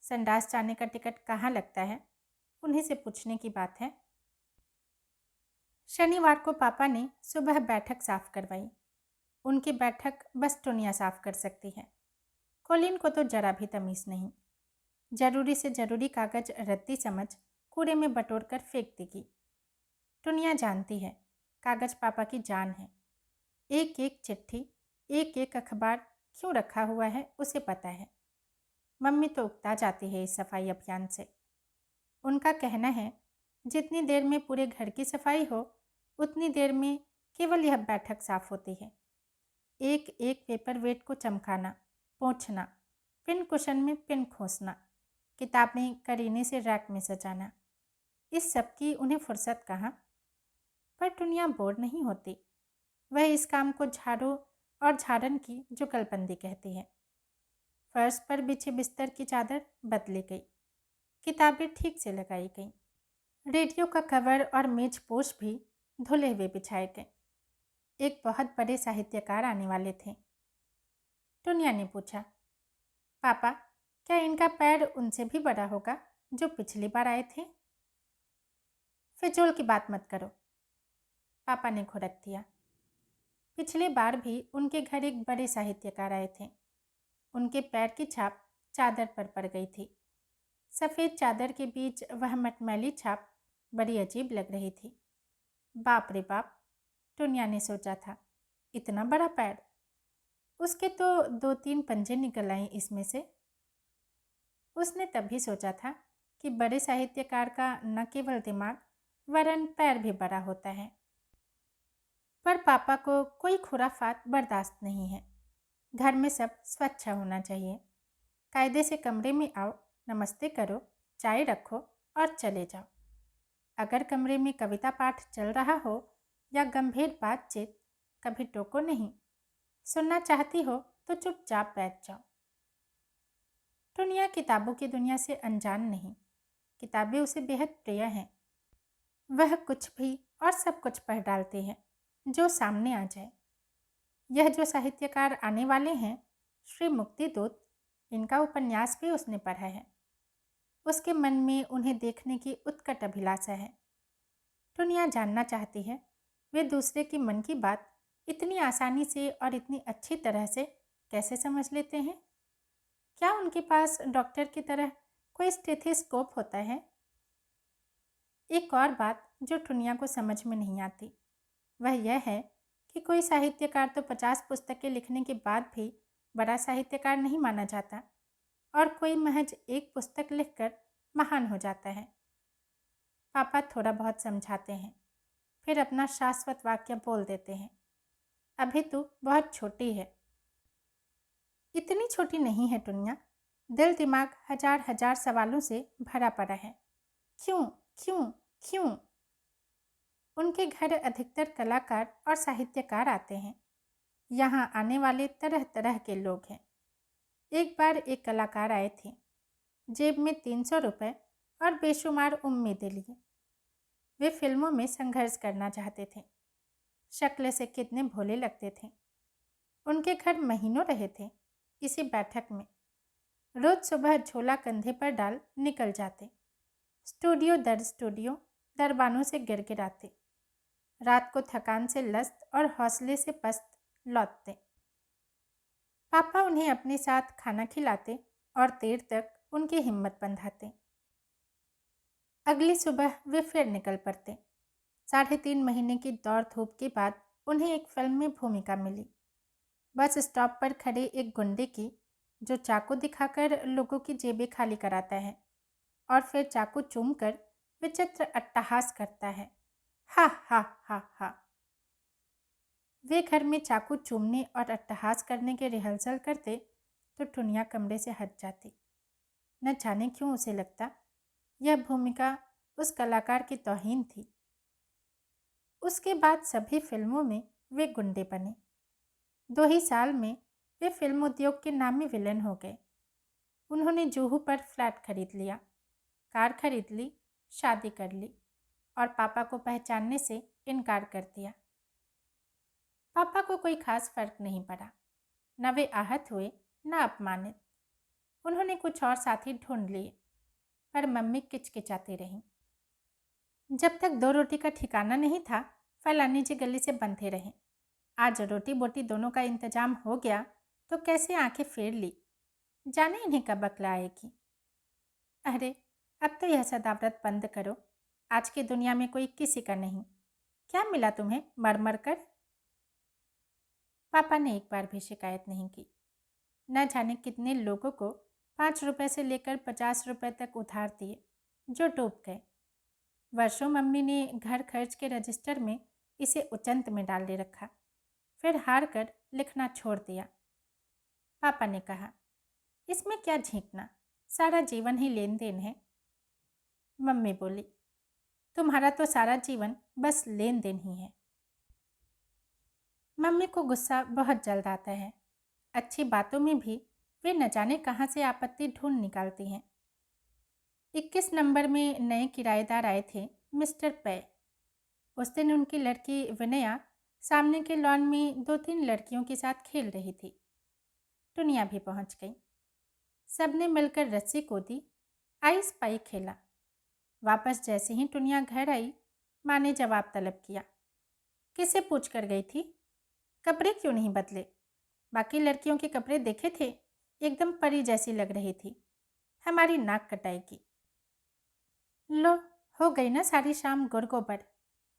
संडास जाने का टिकट कहाँ लगता है, उन्हीं से पूछने की बात है। शनिवार को पापा ने सुबह बैठक साफ करवाई। उनकी बैठक बस टुनिया साफ कर सकती है। कोलिन को तो जरा भी तमीज़ नहीं। जरूरी से जरूरी कागज रद्दी समझ कूड़े में बटोर कर फेंक देगी। टुनिया जानती है कागज पापा की जान है। एक एक चिट्ठी, एक एक अखबार क्यों रखा हुआ है उसे पता है। मम्मी तो उकता जाती है इस सफाई अभियान से। उनका कहना है जितनी देर में पूरे घर की सफाई हो, उतनी देर में केवल यह बैठक साफ होती है। एक एक पेपर वेट को चमकाना, पोंछना, पिन कुशन में पिन खोसना, किताबें करीने से रैक में सजाना, इस सब की उन्हें फुर्सत कहाँ। पर टुनिया बोर नहीं होती। वह इस काम को झाड़ू और झाड़न की जुगलबंदी कहती है। फर्श पर बिछे बिस्तर की चादर बदली गई, किताबें ठीक से लगाई गईं, रेडियो का कवर और मेज पोश भी धुले हुए बिछाए गए। एक बहुत बड़े साहित्यकार आने वाले थे। टुनिया ने पूछा, पापा क्या इनका पैर उनसे भी बड़ा होगा जो पिछली बार आए थे? फिजूल की बात मत करो, पापा ने घुड़क दिया। पिछली बार भी उनके घर एक बड़े साहित्यकार आए थे। उनके पैर की छाप चादर पर पड़ गई थी। सफ़ेद चादर के बीच वह मटमैली छाप बड़ी अजीब लग रही थी। बाप रे बाप, टुनिया ने सोचा था, इतना बड़ा पैर। उसके तो 2-3 पंजे निकल आए इसमें से। उसने तभी सोचा था कि बड़े साहित्यकार का न केवल दिमाग वरन पैर भी बड़ा होता है। पर पापा को कोई खुराफात बर्दाश्त नहीं है। घर में सब स्वच्छ होना चाहिए। कायदे से कमरे में आओ, नमस्ते करो, चाय रखो और चले जाओ। अगर कमरे में कविता पाठ चल रहा हो या गंभीर बातचीत, कभी टोको नहीं। सुनना चाहती हो तो चुपचाप बैठ जाओ। टुनिया किताबों की दुनिया से अनजान नहीं। किताबें उसे बेहद प्रिय हैं। वह कुछ भी और सब कुछ पढ़ डालती है जो सामने आ जाए। यह जो साहित्यकार आने वाले हैं, श्री मुक्तिदूत, इनका उपन्यास भी उसने पढ़ा है। उसके मन में उन्हें देखने की उत्कट अभिलाषा है। दुनिया जानना चाहती है वे दूसरे की मन की बात इतनी आसानी से और इतनी अच्छी तरह से कैसे समझ लेते हैं। क्या उनके पास डॉक्टर की तरह कोई स्टेथोस्कोप होता है? एक और बात जो दुनिया को समझ में नहीं आती वह यह है कि कोई साहित्यकार तो 50 पुस्तकें लिखने के बाद भी बड़ा साहित्यकार नहीं माना जाता और कोई महज एक पुस्तक लिखकर महान हो जाता है। पापा थोड़ा बहुत समझाते हैं, फिर अपना शाश्वत वाक्य बोल देते हैं, अभी तू बहुत छोटी है। इतनी छोटी नहीं है दुनिया, दिल दिमाग हजार हजार सवालों से भरा पड़ा है। क्यों क्यों क्यों? उनके घर अधिकतर कलाकार और साहित्यकार आते हैं। यहाँ आने वाले तरह तरह के लोग हैं। एक बार एक कलाकार आए थे, जेब में 300 रुपये और बेशुमार उम्मीदें लिए। वे फिल्मों में संघर्ष करना चाहते थे। शक्ल से कितने भोले लगते थे। उनके घर महीनों रहे थे इसी बैठक में। रोज सुबह झोला कंधे पर डाल निकल जाते। स्टूडियो दर स्टूडियो दरबानों से गिड़गिड़ाते। रात को थकान से लस्त और हौसले से पस्त लौटते। पापा उन्हें अपने साथ खाना खिलाते और देर तक उनकी हिम्मत बंधाते। अगली सुबह वे फिर निकल पड़ते। 3.5 महीने की दौड़ धूप के बाद उन्हें एक फिल्म में भूमिका मिली। बस स्टॉप पर खड़े एक गुंडे की, जो चाकू दिखाकर लोगों की जेबें खाली कराता है और फिर चाकू चूमकर विचित्र अट्टहास करता है। हा हा हा हा। वे घर में चाकू चूमने और अट्टहास करने के रिहर्सल करते तो दुनिया कमरे से हट जाती। न जाने क्यों उसे लगता यह भूमिका उस कलाकार की तौहीन थी। उसके बाद सभी फिल्मों में वे गुंडे बने। 2 ही साल में वे फिल्म उद्योग के नामी विलेन हो गए। उन्होंने जुहू पर फ्लैट खरीद लिया, कार खरीद ली, शादी कर ली और पापा को पहचानने से इनकार कर दिया। पापा को कोई खास फर्क नहीं पड़ा। न वे आहत हुए न अपमानित। उन्होंने कुछ और साथी ढूंढ लिए, पर मम्मी किचकिचाती रहीं। जब तक 2 रोटी का ठिकाना नहीं था, फलानी जी गले से बंधे रहे। आज रोटी बोटी दोनों का इंतजाम हो गया तो कैसे आंखें फेर ली, जाने इन्हें कब अक्ल आएगी। अरे अब तो यह सदाव्रत बंद करो। आज की दुनिया में कोई किसी का नहीं। क्या मिला तुम्हें मर मर कर? पापा ने एक बार भी शिकायत नहीं की। न जाने कितने लोगों को 5 रुपए से लेकर 50 रुपए तक उधार दिए, जो डूब गए। वर्षों मम्मी ने घर खर्च के रजिस्टर में इसे उचंत में डाल दे रखा, फिर हार कर लिखना छोड़ दिया। पापा ने कहा, इसमें क्या झींकना, सारा जीवन ही लेन देन है। मम्मी बोली, तुम्हारा तो सारा जीवन बस लेन देन ही है। मम्मी को गुस्सा बहुत जल्द आता है। अच्छी बातों में भी वे न जाने कहाँ से आपत्ति ढूंढ निकालती हैं। 21 नंबर में नए किराएदार आए थे, मिस्टर पै। उस दिन उनकी लड़की विनया सामने के लॉन में 2-3 लड़कियों के साथ खेल रही थी। दुनिया भी पहुंच गई। सबने मिलकर रस्सी कूदी, आइस पाई खेला। वापस जैसे ही दुनिया घर आई, माँ ने जवाब तलब किया, किसे पूछ कर गई थी? कपड़े क्यों नहीं बदले? बाकी लड़कियों के कपड़े देखे थे, एकदम परी जैसी लग रही थी। हमारी नाक कटाएगी। लो, हो गई ना सारी शाम गुरगोबर।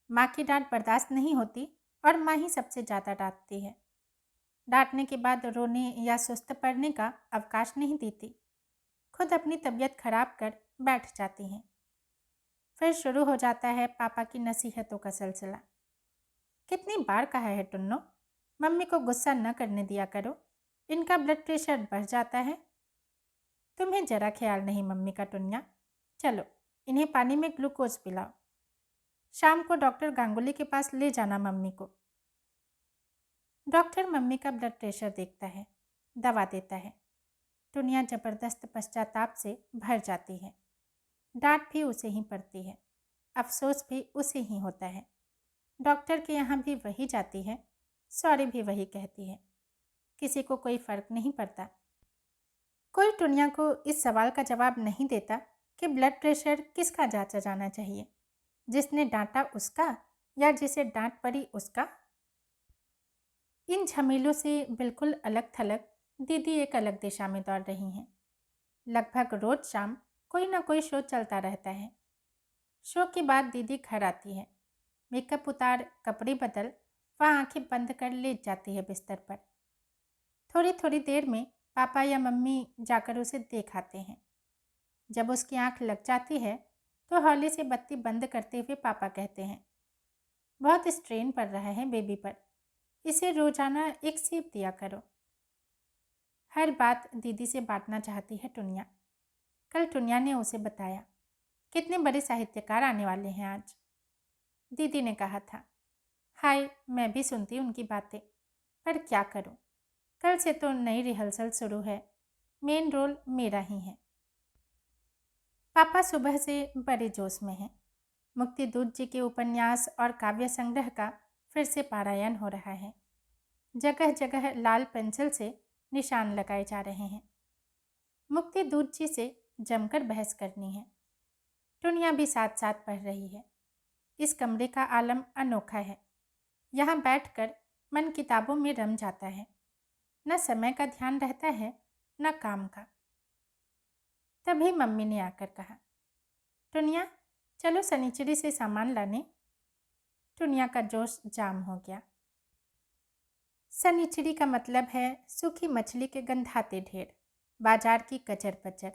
माँ की डांट बर्दाश्त नहीं होती और माँ ही सबसे ज़्यादा डांटती है। डांटने के बाद रोने या सुस्त पड़ने का अवकाश नहीं देती। खुद अपनी तबीयत खराब कर बैठ जाती हैं। फिर शुरू हो जाता है पापा की नसीहतों का सिलसिला। कितनी बार कहा है टुन्नो, मम्मी को गुस्सा न करने दिया करो, इनका ब्लड प्रेशर बढ़ जाता है। तुम्हें जरा ख्याल नहीं मम्मी का टुन्या। चलो इन्हें पानी में ग्लूकोज पिलाओ। शाम को डॉक्टर गांगुली के पास ले जाना मम्मी को। डॉक्टर मम्मी का ब्लड प्रेशर देखता है, दवा देता है। दुनिया जबरदस्त पश्चाताप से भर जाती है। डांट भी उसे ही पड़ती है, अफसोस भी उसे ही होता है। डॉक्टर के यहाँ भी वही जाती है, सॉरी भी वही कहती है। किसी को कोई फ़र्क नहीं पड़ता। कोई टुनिया को इस सवाल का जवाब नहीं देता कि ब्लड प्रेशर किसका जांचा जाना चाहिए, जिसने डांटा उसका या जिसे डांट पड़ी उसका। इन झमेलों से बिल्कुल अलग थलग दीदी एक अलग दिशा में दौड़ रही हैं। लगभग रोज शाम कोई ना कोई शो चलता रहता है। शो के बाद दीदी घर आती है, मेकअप उतार, कपड़े बदल, वह आंखें बंद कर लेट जाती है बिस्तर पर। थोड़ी थोड़ी देर में पापा या मम्मी जाकर उसे देख आते हैं। जब उसकी आंख लग जाती है तो हौले से बत्ती बंद करते हुए पापा कहते हैं, बहुत स्ट्रेन पड़ रहा है बेबी पर, इसे रोजाना एक सेब दिया करो। हर बात दीदी से बांटना चाहती है टुनिया। कल टुनिया ने उसे बताया, कितने बड़े साहित्यकार आने वाले हैं आज। दीदी ने कहा था, हाय, मैं भी सुनती उनकी बातें, पर क्या करूं, कल से तो नई रिहर्सल शुरू है, मेन रोल मेरा ही है। पापा सुबह से बड़े जोश में हैं। मुक्ति दूत जी के उपन्यास और काव्य संग्रह का फिर से पारायण हो रहा है। जगह जगह लाल पेंसिल से निशान लगाए जा रहे हैं। मुक्ति दूत जी से जमकर बहस करनी है। टुनिया भी साथ साथ पढ़ रही है। इस कमरे का आलम अनोखा है। यहाँ बैठकर मन किताबों में रम जाता है। न समय का ध्यान रहता है, न काम का। तभी मम्मी ने आकर कहा, टुनिया, चलो सनीचरी से सामान लाने। टुनिया का जोश जाम हो गया। सनीचरी का मतलब है सूखी मछली के गंधाते ढेर, बाजार की कचर पचर,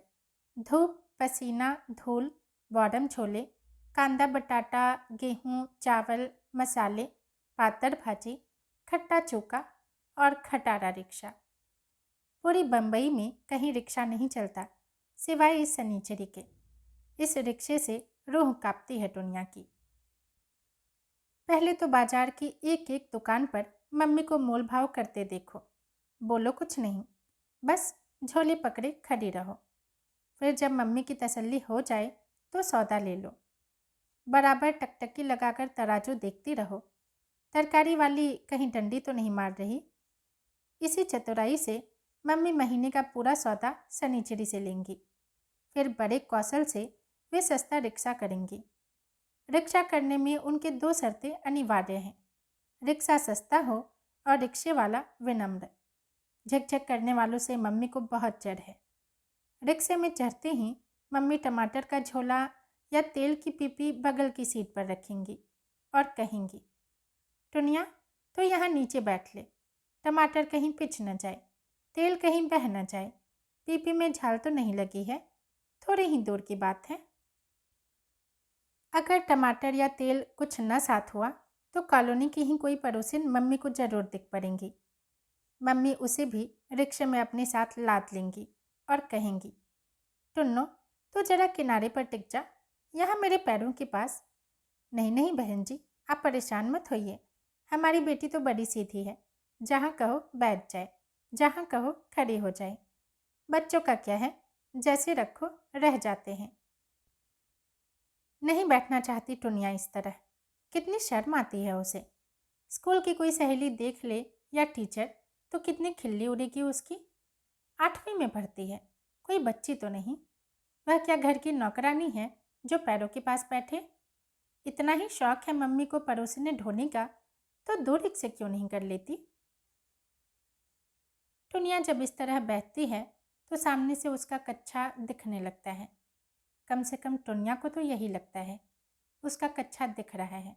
धूप, पसीना, धूल, बॉडम छोले, कांदा बटाटा, गेहूँ, चावल, मसाले, पातर भाजी, खट्टा चोका और खटारा रिक्शा। पूरी बम्बई में कहीं रिक्शा नहीं चलता सिवाय इस सनीचरी के। इस रिक्शे से रूह कांपती है टुनिया की। पहले तो बाजार की एक एक दुकान पर मम्मी को मोल भाव करते देखो, बोलो कुछ नहीं, बस झोले पकड़े खड़ी रहो। फिर जब मम्मी की तसल्ली हो जाए तो सौदा ले लो। बराबर टकटकी लगाकर तराजू देखती रहो, तरकारी वाली कहीं डंडी तो नहीं मार रही। इसी चतुराई से मम्मी महीने का पूरा सौदा सनीचरी से लेंगी। फिर बड़े कौशल से वे सस्ता रिक्शा करेंगी। रिक्शा करने में उनके दो शर्तें अनिवार्य हैं, रिक्शा सस्ता हो और रिक्शे वाला विनम्र। झकझक करने वालों से मम्मी को बहुत चिढ़ है। रिक्शे में चढ़ते ही मम्मी टमाटर का झोला या तेल की पीपी बगल की सीट पर रखेंगी और कहेंगी, टुनिया, तो यहाँ नीचे बैठ ले, टमाटर कहीं पिच न जाए, तेल कहीं बह न जाए, पीपी में झाल तो नहीं लगी है, थोड़ी ही दूर की बात है। अगर टमाटर या तेल कुछ न साथ हुआ तो कॉलोनी की ही कोई पड़ोसिन मम्मी को जरूर दिख पड़ेंगी। मम्मी उसे भी रिक्शे में अपने साथ लाद लेंगी और कहेंगी, टुन्नो, तो जरा किनारे पर टिक जा, यहाँ मेरे पैरों के पास। नहीं नहीं बहन जी, आप परेशान मत होइए, हमारी बेटी तो बड़ी सीधी है, जहाँ कहो बैठ जाए, जहाँ कहो खड़ी हो जाए। बच्चों का क्या है, जैसे रखो रह जाते हैं। नहीं बैठना चाहती टुनिया इस तरह, कितनी शर्म आती है उसे। स्कूल की कोई सहेली देख ले या टीचर तो कितनी खिल्ली उड़ेगी उसकी। 8वीं में पढ़ती है, कोई बच्ची तो नहीं। वह क्या घर की नौकरानी है जो पैरों के पास बैठे। इतना ही शौक है मम्मी को पड़ोसिने ढोने का तो 2 रिक्शे क्यों नहीं कर लेती। टुनिया जब इस तरह बैठती है तो सामने से उसका कच्छा दिखने लगता है। कम से कम टुनिया को तो यही लगता है, उसका कच्छा दिख रहा है,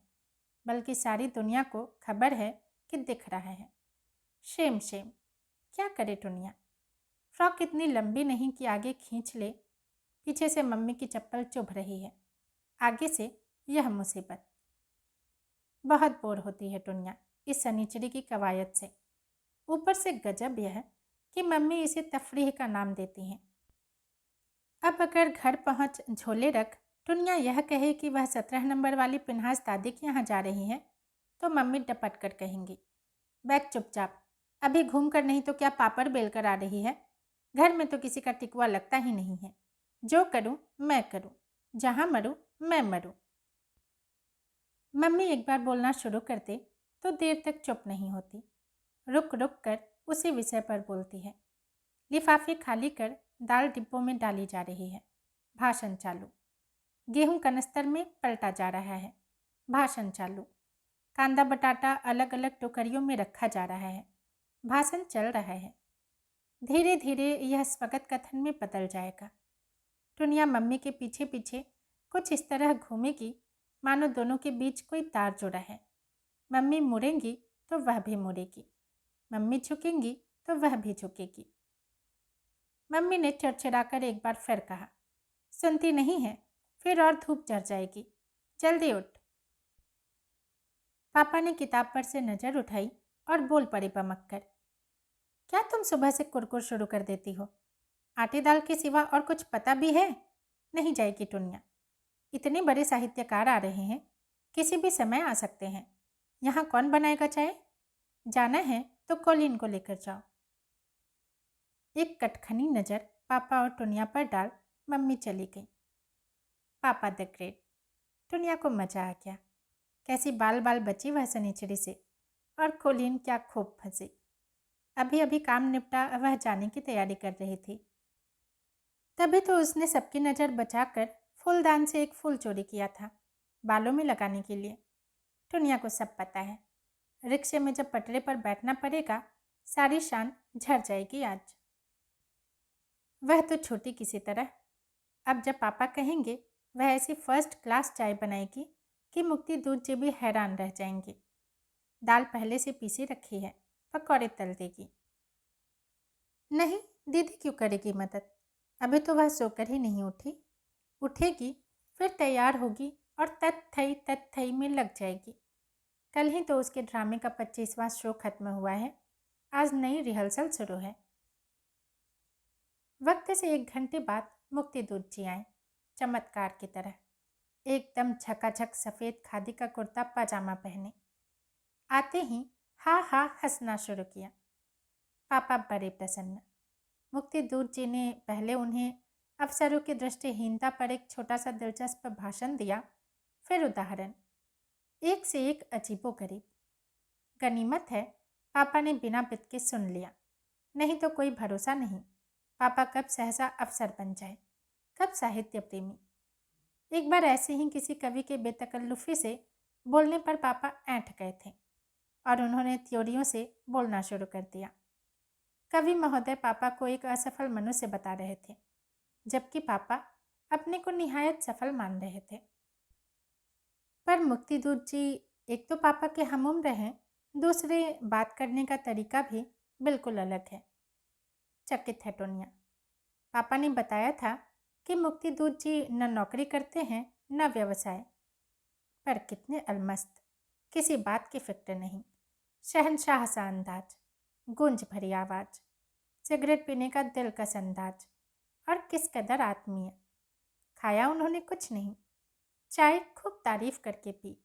बल्कि सारी दुनिया को खबर है कि दिख रहा है। शेम शेम, क्या करे टुनिया। फ्रॉक इतनी लंबी नहीं कि आगे खींच ले, पीछे से मम्मी की चप्पल चुभ रही है, आगे से यह मुसीबत। बहुत बोर होती है टुनिया इस सनीचरी की कवायद से। ऊपर से गजब यह कि मम्मी इसे तफरीह का नाम देती हैं। अब अगर घर पहुंच झोले रख टुनिया यह कहे कि वह 17 नंबर वाली पिन्हास दादी के यहाँ जा रही है तो मम्मी डपट कर कहेंगी, बैठ चुपचाप, अभी घूम कर नहीं तो क्या पापड़ बेल कर आ रही है। घर में तो किसी का टिकवा लगता ही नहीं है, जो करूं मैं करूं, जहाँ मरूं मैं मरूं। मम्मी एक बार बोलना शुरू करते तो देर तक चुप नहीं होती, रुक रुक कर उसी विषय पर बोलती है। लिफाफे खाली कर दाल डिब्बों में डाली जा रही है, भाषण चालू। गेहूं कनस्तर में पलटा जा रहा है, भाषण चालू। कांदा बटाटा अलग अलग टोकरियों में रखा जा रहा है, भाषण चल रहा है। धीरे धीरे यह स्वगत कथन में बदल जाएगा। टुनिया मम्मी के पीछे पीछे कुछ इस तरह घूमेगी मानो दोनों के बीच कोई तार जुड़ा है। मम्मी मुड़ेंगी तो वह भी मुड़ेगी, मम्मी झुकेंगी तो वह भी झुकेगी। मम्मी ने चिड़चिड़ाकर एक बार फिर कहा, सुनती नहीं है, फिर और धूप चढ़ जाएगी, जल्दी उठ। पापा ने किताब पर से नजर उठाई और बोल पड़े बमक कर, क्या तुम सुबह से कुरकुर शुरू कर देती हो? आटे दाल के सिवा और कुछ पता भी है? नहीं जाएगी टुनिया, इतने बड़े साहित्यकार आ रहे हैं, किसी भी समय आ सकते हैं। यहाँ कौन बनाएगा चाय? जाना है तो कॉलिन को लेकर जाओ। एक कटखनी नज़र पापा और टुनिया पर डाल मम्मी चली गई। पापा द ग्रेट। टुनिया को मजा आ गया, कैसी बाल बाल बची वह सनीचरी से, और कॉलिन क्या खूब फंसी। अभी अभी काम निपटा वह जाने की तैयारी कर रही थी, तभी तो उसने सबकी नज़र बचाकर फूलदान से एक फूल चोरी किया था, बालों में लगाने के लिए। टुनिया को सब पता है, रिक्शे में जब पटरे पर बैठना पड़ेगा सारी शान झड़ जाएगी आज। वह तो छोटी किसी तरह, अब जब पापा कहेंगे वह ऐसी फर्स्ट क्लास चाय बनाएगी कि मुक्ति दूध जी भी हैरान रह जाएंगे। दाल पहले से पीसी रखी है, पकौड़े तल देगी। नहीं, दीदी क्यों करेगी मदद, अभी तो वह सोकर ही नहीं उठी। उठेगी फिर तैयार होगी और तत्थई में लग जाएगी। कल ही तो उसके ड्रामे का 25वां शो खत्म हुआ है, आज नई रिहर्सल शुरू है। वक्त से 1 घंटे बाद मुक्ति दूध जी आए, चमत्कार की तरह, एकदम झकाझक सफ़ेद खादी का कुर्ता पाजामा पहने। आते ही हा हा हंसना शुरू किया। पापा बड़े प्रसन्न। मुक्ति दूध जी ने पहले उन्हें अफसरों की दृष्टिहीनता पर एक छोटा सा दिलचस्प भाषण दिया, फिर उदाहरण, एक से एक अजीबोगरीब। गनीमत है पापा ने बिना बितके सुन लिया, नहीं तो कोई भरोसा नहीं पापा कब सहसा अफसर बन जाए, कब साहित्य प्रेमी। एक बार ऐसे ही किसी कवि के बेतकल्लुफ़ी से बोलने पर पापा ऐंठ गए थे और उन्होंने थ्योरियों से बोलना शुरू कर दिया। कवि महोदय पापा को एक असफल मनुष्य बता रहे थे, जबकि पापा अपने को निहायत सफल मान रहे थे। पर मुक्ति दूध जी एक तो पापा के हमउम्र हैं, दूसरे बात करने का तरीका भी बिल्कुल अलग है। चकित है टुनिया। पापा ने बताया था कि मुक्ति दूध जी न नौकरी करते हैं न व्यवसाय, पर कितने अलमस्त, किसी बात की फिक्र नहीं, शहनशाह सा अंदाज, गूंज भरी आवाज़, सिगरेट पीने का दिलकश अंदाज, और किस कदर आत्मीय। खाया उन्होंने कुछ नहीं, चाय खूब तारीफ करके पी।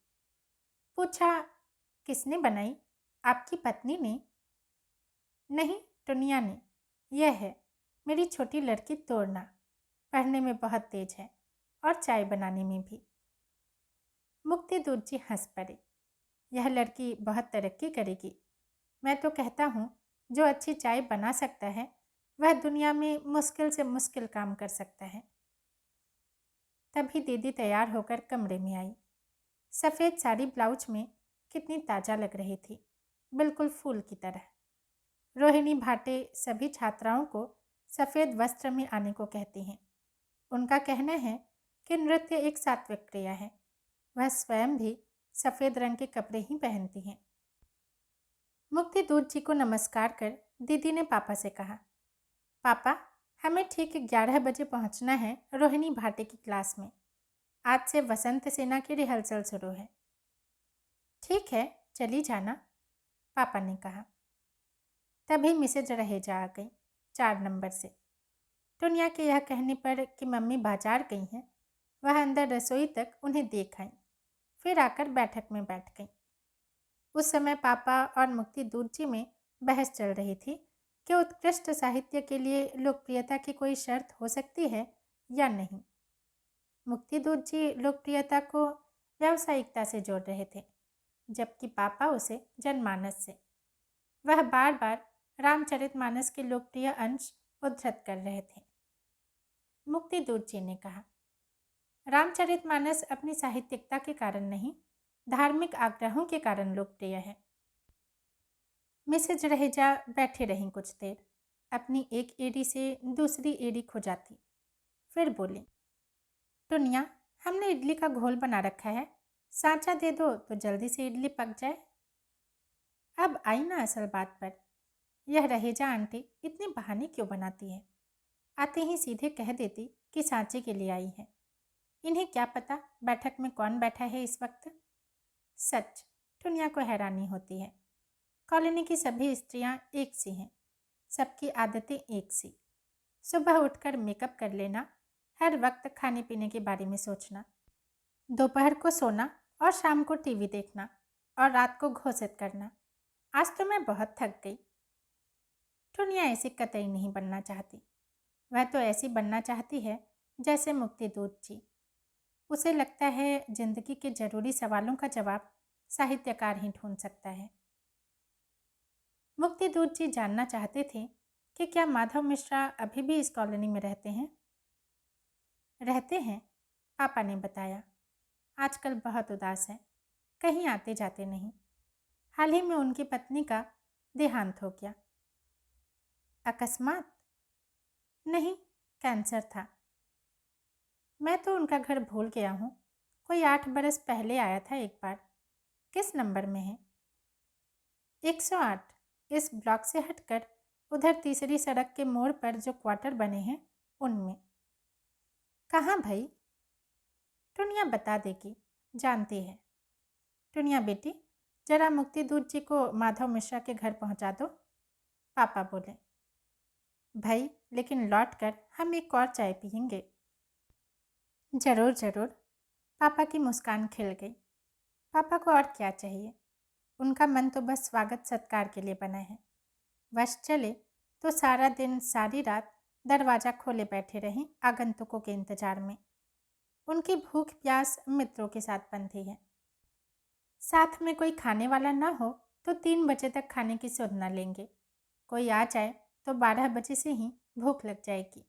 पूछा, किसने बनाई? आपकी पत्नी ने? नहीं, टुनिया ने। यह है मेरी छोटी लड़की तोड़ना, पढ़ने में बहुत तेज है और चाय बनाने में भी। मुक्ति दूध जी हंस पड़े। यह लड़की बहुत तरक्की करेगी। मैं तो कहता हूँ जो अच्छी चाय बना सकता है वह दुनिया में मुश्किल से मुश्किल काम कर सकता है। तभी दीदी तैयार होकर कमरे में आई। सफ़ेद साड़ी ब्लाउज में कितनी ताज़ा लग रही थी, बिल्कुल फूल की तरह। रोहिणी भाटे सभी छात्राओं को सफ़ेद वस्त्र में आने को कहती हैं। उनका कहना है कि नृत्य एक सात्विक क्रिया है, वह स्वयं भी सफ़ेद रंग के कपड़े ही पहनती हैं। मुक्ति दूध जी को नमस्कार कर दीदी ने पापा से कहा, पापा हमें ठीक 11 बजे पहुंचना है रोहिणी भाटे की क्लास में। आज से वसंत सेना की रिहर्सल शुरू है। ठीक है, चली जाना, पापा ने कहा। तभी मिसेज रहेजा आ गई 4 नंबर से। टुनिया के यह कहने पर कि मम्मी बाजार गई हैं, वह अंदर रसोई तक उन्हें देख आई, फिर आकर बैठक में बैठ गई। उस समय पापा और मुक्ति दूध जी में बहस चल रही थी कि उत्कृष्ट साहित्य के लिए लोकप्रियता की कोई शर्त हो सकती है या नहीं। मुक्ति दूध जी लोकप्रियता को व्यावसायिकता से जोड़ रहे थे, जबकि पापा उसे जनमानस से। वह बार बार रामचरितमानस के लोकप्रिय अंश उद्धृत कर रहे थे। मुक्ति दूत जी ने कहा, रामचरितमानस अपनी साहित्यिकता के कारण नहीं, धार्मिक आग्रहों के कारण लोकप्रिय है। मिसेज रहेजा बैठे रहीं कुछ देर, अपनी एक एड़ी से दूसरी एड़ी खुजाती। फिर बोली, टुनिया, हमने इडली का घोल बना रखा है, सांचा दे दो तो जल्दी से इडली पक जाए। अब आई ना असल बात पर। यह रहेजा आंटी इतनी बहाने क्यों बनाती है? आते ही सीधे कह देती कि सांचे के लिए आई है। इन्हें क्या पता बैठक में कौन बैठा है इस वक्त। सच, टुनिया को हैरानी होती है। कॉलोनी की सभी स्त्रियां एक सी हैं, सबकी आदतें एक सी। सुबह उठकर मेकअप कर लेना, हर वक्त खाने पीने के बारे में सोचना, दोपहर को सोना और शाम को टीवी देखना और रात को घोषित करना, आज तो मैं बहुत थक गई। टुनिया ऐसी कतई नहीं बनना चाहती। वह तो ऐसी बनना चाहती है जैसे मुक्ति दूत जी। उसे लगता है जिंदगी के जरूरी सवालों का जवाब साहित्यकार ही ढूंढ सकता है। मुक्ति दूत जी जानना चाहते थे कि क्या माधव मिश्रा अभी भी इस कॉलोनी में रहते हैं। रहते हैं, पापा ने बताया। आजकल बहुत उदास है, कहीं आते जाते नहीं। हाल ही में उनकी पत्नी का देहांत हो गया। अकस्मात? नहीं, कैंसर था। मैं तो उनका घर भूल गया हूँ। कोई 8 बरस पहले आया था एक बार। किस नंबर में है? 108। इस ब्लॉक से हटकर उधर तीसरी सड़क के मोड़ पर जो क्वार्टर बने हैं उनमें। कहाँ भाई? टुनिया बता देगी, जानती है। टुनिया बेटी, जरा मुक्ति दूत जी को माधव मिश्रा के घर पहुँचा दो, पापा बोले। भाई, लेकिन लौट कर हम एक और चाय पियेंगे। जरूर जरूर, पापा की मुस्कान खिल गई। पापा को और क्या चाहिए? उनका मन तो बस स्वागत सत्कार के लिए बना है। वश चले तो सारा दिन सारी रात दरवाज़ा खोले बैठे रहें आगंतुकों के इंतजार में। उनकी भूख प्यास मित्रों के साथ बंधी है। साथ में कोई खाने वाला ना हो तो 3 बजे तक खाने की सुध न लेंगे। कोई आ जाए तो 12 बजे से ही भूख लग जाएगी।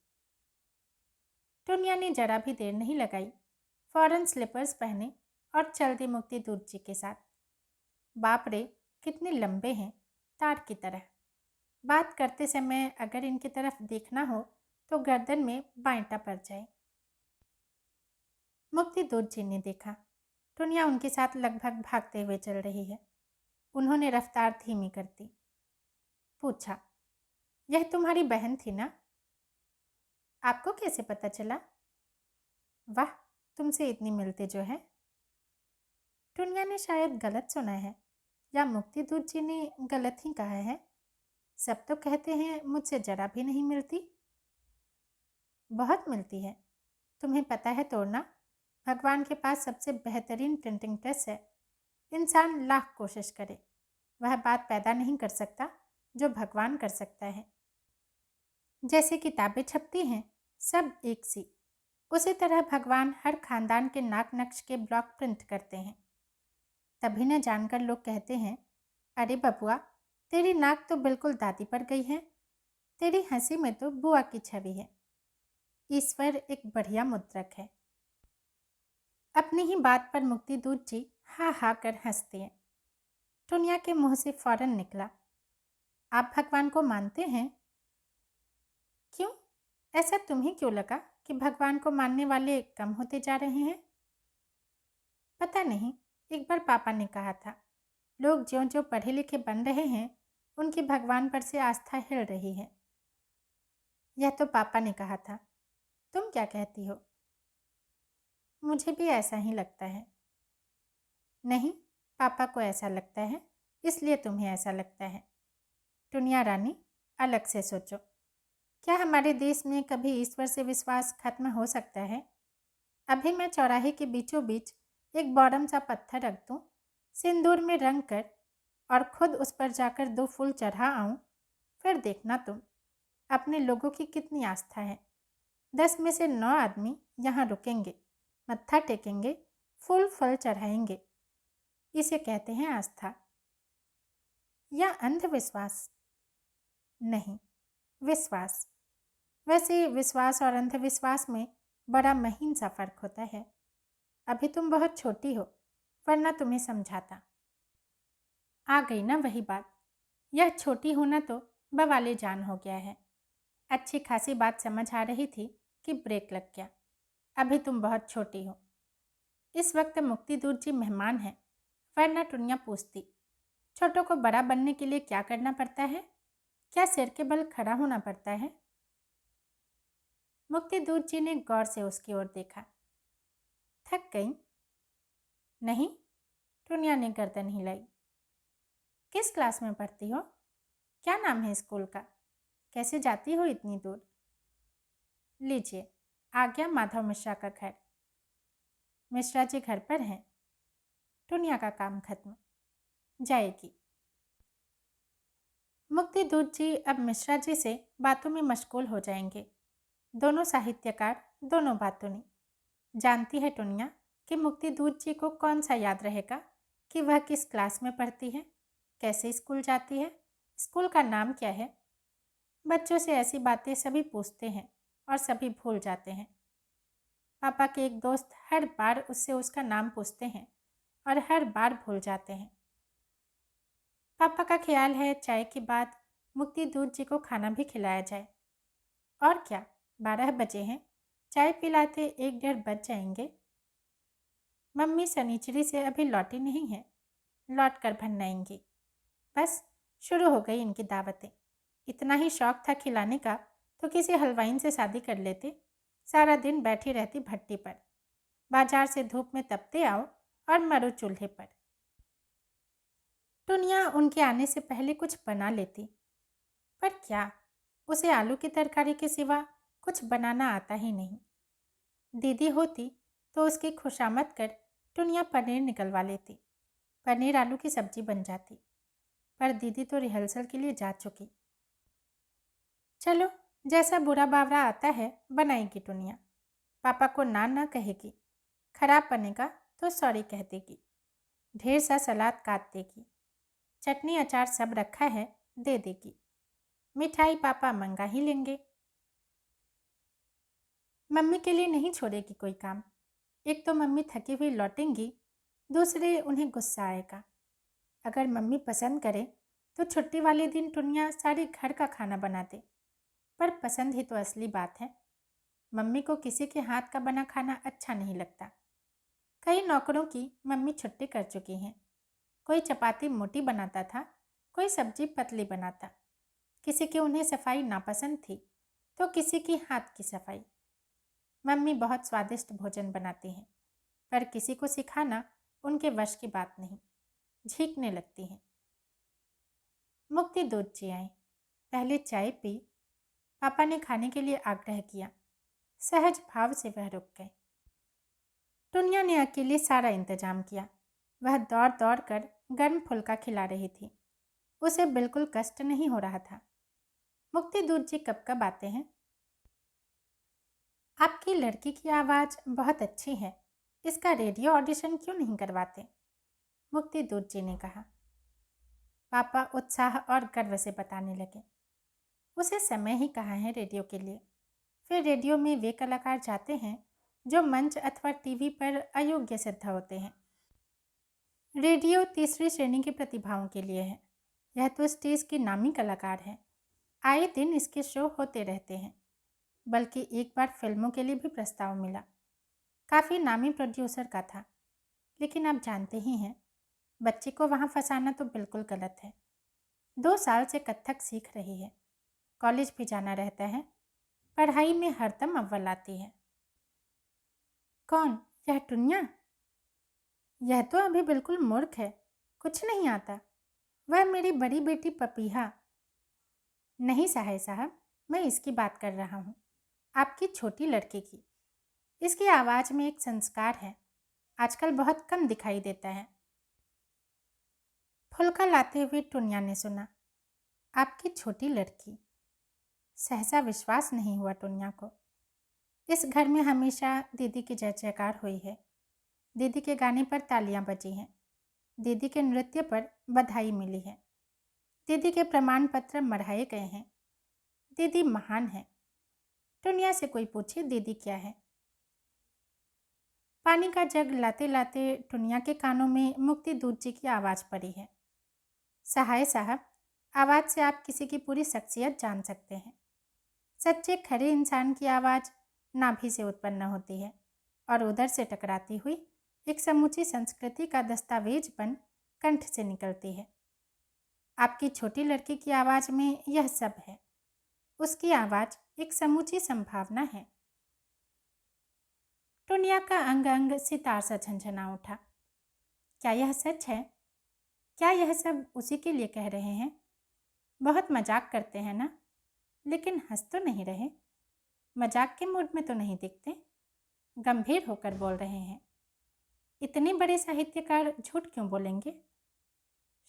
टुनिया ने जरा भी देर नहीं लगाई, फौरन स्लीपर्स पहने और चल दी मुक्ति दूत जी के साथ। बाप रे, कितने लंबे हैं, तार की तरह। बात करते समय अगर इनकी तरफ देखना हो तो गर्दन में बांटा पड़ जाए। मुक्ति दूत जी ने देखा, टुनिया उनके साथ लगभग भागते हुए चल रही है। उन्होंने रफ्तार धीमी कर दी। पूछा, यह तुम्हारी बहन थी ना? आपको कैसे पता चला? वाह, तुमसे इतनी मिलते जो है। टुनिया ने शायद गलत सुना है, या मुक्ति दूत जी ने गलत ही कहा है। सब तो कहते हैं मुझसे जरा भी नहीं मिलती। बहुत मिलती है, तुम्हें पता है तोड़ना। भगवान के पास सबसे बेहतरीन प्रिंटिंग प्रेस है। इंसान लाख कोशिश करे, वह बात पैदा नहीं कर सकता जो भगवान कर सकता है। जैसे किताबें छपती हैं, सब एक सी, उसी तरह भगवान हर खानदान के नाक नक्श के ब्लॉक प्रिंट करते हैं। तभी न जानकर लोग कहते हैं, अरे बबुआ, तेरी नाक तो बिल्कुल दादी पर गई है, तेरी हंसी में तो बुआ की छवि है। ईश्वर एक बढ़िया मुद्रक है। अपनी ही बात पर मुक्ति दूत जी हा हा कर हंसते हैं। टुनिया के मुंह से फौरन निकला, आप भगवान को मानते हैं? क्यों? ऐसा तुम्हें क्यों लगा कि भगवान को मानने वाले कम होते जा रहे हैं? पता नहीं, एक बार पापा ने कहा था, लोग ज्यों ज्यों पढ़े लिखे बन रहे हैं उनकी भगवान पर से आस्था हिल रही है। यह तो पापा ने कहा था, तुम क्या कहती हो? मुझे भी ऐसा ही लगता है। नहीं, पापा को ऐसा लगता है, इसलिए तुम्हें ऐसा लगता है। टुनिया रानी, अलग से सोचो, क्या हमारे देश में कभी ईश्वर से विश्वास खत्म हो सकता है? अभी मैं चौराहे के बीचों बीच एक बॉडम सा पत्थर रख दूं, सिंदूर में रंग कर, और खुद उस पर जाकर 2 फूल चढ़ा आऊं, फिर देखना तुम, अपने लोगों की कितनी आस्था है। 10 में से 9 आदमी यहाँ रुकेंगे, मत्था टेकेंगे फूल फल चढ़ाएंगे। इसे कहते हैं आस्था या अंधविश्वास। नहीं, विश्वास। वैसे विश्वास और अंधविश्वास में बड़ा महीन सा फर्क होता है। अभी तुम बहुत छोटी हो, वरना तुम्हें समझाता। आ गई ना वही बात। यह छोटी होना तो बवाले जान हो गया है। अच्छी खासी बात समझ आ रही थी कि ब्रेक लग गया। अभी तुम बहुत छोटी हो। इस वक्त मुक्ति दूर जी मेहमान हैं, वरना टुनिया पूछती, छोटों को बड़ा बनने के लिए क्या करना पड़ता है? क्या सिर के बल खड़ा होना पड़ता है? मुक्ति दूर जी ने गौर से उसकी ओर देखा। थक गई? नहीं, टुनिया ने गर्दन हिलाई। किस क्लास में पढ़ती हो? क्या नाम है स्कूल का? कैसे जाती हो इतनी दूर? लीजिए, आ गया माधव मिश्रा का घर। मिश्रा जी घर पर हैं। टुनिया का काम खत्म। जाएगी। मुक्ति दूत जी अब मिश्रा जी से बातों में मशगूल हो जाएंगे। दोनों साहित्यकार, दोनों बातूनी। जानती है टुनिया कि मुक्ति दूत जी को कौन सा याद रहेगा कि वह किस क्लास में पढ़ती है, कैसे स्कूल जाती है, स्कूल का नाम क्या है। बच्चों से ऐसी बातें सभी पूछते हैं और सभी भूल जाते हैं। पापा के एक दोस्त हर बार उससे उसका नाम पूछते हैं और हर बार भूल जाते हैं। पापा का ख्याल है चाय के बाद मुक्ति दूत जी को खाना भी खिलाया जाए। और क्या, 12 बजे हैं, चाय पिलाते 1 डेढ़ बज जाएंगे। मम्मी सनीचरी से अभी लौटी नहीं है, लौट कर भन्नाएंगी। बस शुरू हो गई इनकी दावतें। इतना ही शौक था खिलाने का तो किसी हलवाइन से शादी कर लेते। सारा दिन बैठी रहती भट्टी पर, बाजार से धूप में तपते आओ और मरो चूल्हे पर। टुनिया उनके आने से पहले कुछ बना लेती, पर क्या, उसे आलू की तरकारी के सिवा कुछ बनाना आता ही नहीं। दीदी होती तो उसकी खुशामद कर टुनिया पनीर निकलवा लेती, पनीर आलू की सब्जी बन जाती। पर दीदी तो रिहर्सल के लिए जा चुकी। चलो, जैसा बुरा बावरा आता है बनाएगी टुनिया। पापा को ना कहेगी, खराब बनेगा तो सॉरी कह देगी। ढेर सा सलाद काट देगी, चटनी अचार सब रखा है दे देगी। मिठाई पापा मंगा ही लेंगे। मम्मी के लिए नहीं छोड़ेगी कोई काम। एक तो मम्मी थकी हुई लौटेंगी, दूसरे उन्हें गुस्सा आएगा। अगर मम्मी पसंद करे तो छुट्टी वाले दिन टुनिया सारे घर का खाना बना दे। पर पसंद ही तो असली बात है। मम्मी को किसी के हाथ का बना खाना अच्छा नहीं लगता। कई नौकरों की मम्मी छुट्टी कर चुकी हैं। कोई चपाती मोटी बनाता था, कोई सब्जी पतली बनाता। किसी की उन्हें सफाई नापसंद थी तो किसी की हाथ की सफाई। मम्मी बहुत स्वादिष्ट भोजन बनाती हैं, पर किसी को सिखाना उनके वश की बात नहीं, झींकने लगती हैं। मुक्ति दूध जी आई, पहले चाय पी। पापा ने खाने के लिए आग्रह किया। सहज भाव से वह रुक गए। टुनिया ने अकेले सारा इंतजाम किया। वह दौड़ दौड़ कर गर्म फुल्का खिला रही थी। उसे बिल्कुल कष्ट नहीं हो रहा था। मुक्ति दूध जी कब कब आते हैं? आपकी लड़की की आवाज़ बहुत अच्छी है, इसका रेडियो ऑडिशन क्यों नहीं करवाते? मुक्ति दूध जी ने कहा। पापा उत्साह और गर्व से बताने लगे। उसे समय ही कहाँ है रेडियो के लिए। फिर रेडियो में वे कलाकार जाते हैं जो मंच अथवा टीवी पर अयोग्य सिद्ध होते हैं। रेडियो तीसरी श्रेणी की प्रतिभाओं के लिए है। यह तो स्टेज के नामी कलाकार हैं। आए दिन इसके शो होते रहते हैं। बल्कि एक बार फिल्मों के लिए भी प्रस्ताव मिला। काफ़ी नामी प्रोड्यूसर का था। लेकिन आप जानते ही हैं, बच्चे को वहाँ फंसाना तो बिल्कुल गलत है। 2 साल से कत्थक सीख रही है, कॉलेज भी जाना रहता है, पढ़ाई में हरदम अव्वल आती है। कौन, यह टुनिया? यह तो अभी बिल्कुल मूर्ख है, कुछ नहीं आता। वह मेरी बड़ी बेटी पपीहा। नहीं साहे साहब, मैं इसकी बात कर रहा हूँ, आपकी छोटी लड़की की। इसकी आवाज़ में एक संस्कार है, आजकल बहुत कम दिखाई देता है। फुल्का लाते हुए टुनिया ने सुना, आपकी छोटी लड़की। सहसा विश्वास नहीं हुआ टुनिया को। इस घर में हमेशा दीदी की जय जयकार हुई है। दीदी के गाने पर तालियां बजी हैं। दीदी के नृत्य पर बधाई मिली है। दीदी के प्रमाण पत्र मढ़ाए गए हैं। दीदी महान है। टुनिया से कोई पूछे दीदी क्या है। पानी का जग लाते लाते टुनिया के कानों में मुक्ति दूत जी की आवाज़ पड़ी है। सहाय साहब, आवाज़ से आप किसी की पूरी शख्सियत जान सकते हैं। सच्चे खरे इंसान की आवाज़ नाभि से उत्पन्न होती है और उधर से टकराती हुई एक समूची संस्कृति का दस्तावेज बन कंठ से निकलती है। आपकी छोटी लड़की की आवाज़ में यह सब है। उसकी आवाज़ एक समूची संभावना है। टुनिया का अंग अंग सितार सा झंझना उठा। क्या यह सच है? क्या यह सब उसी के लिए कह रहे हैं? बहुत मजाक करते हैं ना, लेकिन हंस तो नहीं रहे। मजाक के मूड में तो नहीं दिखते। गंभीर होकर बोल रहे हैं। इतने बड़े साहित्यकार झूठ क्यों बोलेंगे?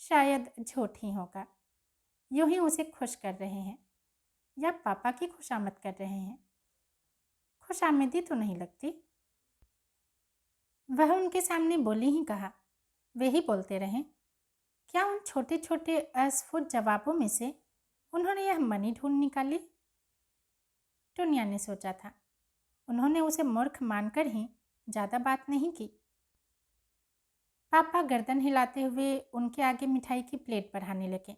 शायद झूठ ही होगा। यूं ही उसे खुश कर रहे हैं या पापा की खुशामद कर रहे हैं। खुशामदी तो नहीं लगती। वह उनके सामने बोली ही कहा, वे ही बोलते रहें। क्या उन छोटे छोटे अस्फुट जवाबों में से उन्होंने यह मनी ढूंढ निकाली? टुनिया ने सोचा था। उन्होंने उसे मूर्ख मानकर ही ज़्यादा बात नहीं की। पापा गर्दन हिलाते हुए उनके आगे मिठाई की प्लेट बढ़ाने लगे।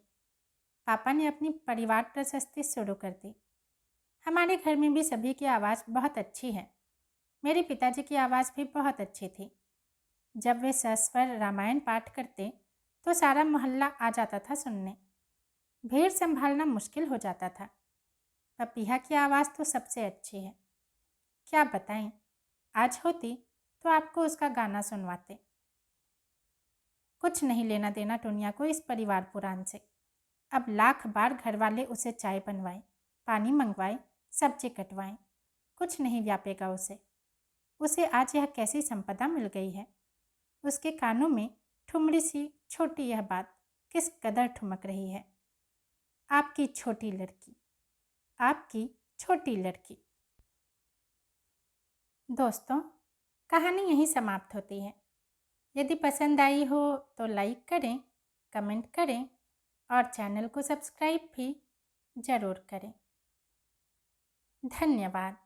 पापा ने अपनी परिवार प्रशस्ति शुरू कर दी। हमारे घर में भी सभी की आवाज़ बहुत अच्छी है। मेरे पिताजी की आवाज़ भी बहुत अच्छी थी। जब वे सस्वर रामायण पाठ करते तो सारा मोहल्ला आ जाता था सुनने। भीड़ संभालना मुश्किल हो जाता था। पपीहा की आवाज़ तो सबसे अच्छी है। क्या बताएं, आज होती तो आपको उसका गाना सुनवाते। कुछ नहीं लेना देना टुनिया को इस परिवार पुराण से। अब लाख बार घर वाले उसे चाय बनवाएं, पानी मंगवाएं, सब्जी कटवाएं, कुछ नहीं व्यापेगा उसे। उसे आज यह कैसी संपदा मिल गई है। उसके कानों में ठुमरी सी छोटी यह बात किस कदर ठुमक रही है। आपकी छोटी लड़की, आपकी छोटी लड़की। दोस्तों, कहानी यहीं समाप्त होती है। यदि पसंद आई हो तो लाइक करें, कमेंट करें और चैनल को सब्सक्राइब भी ज़रूर करें। धन्यवाद।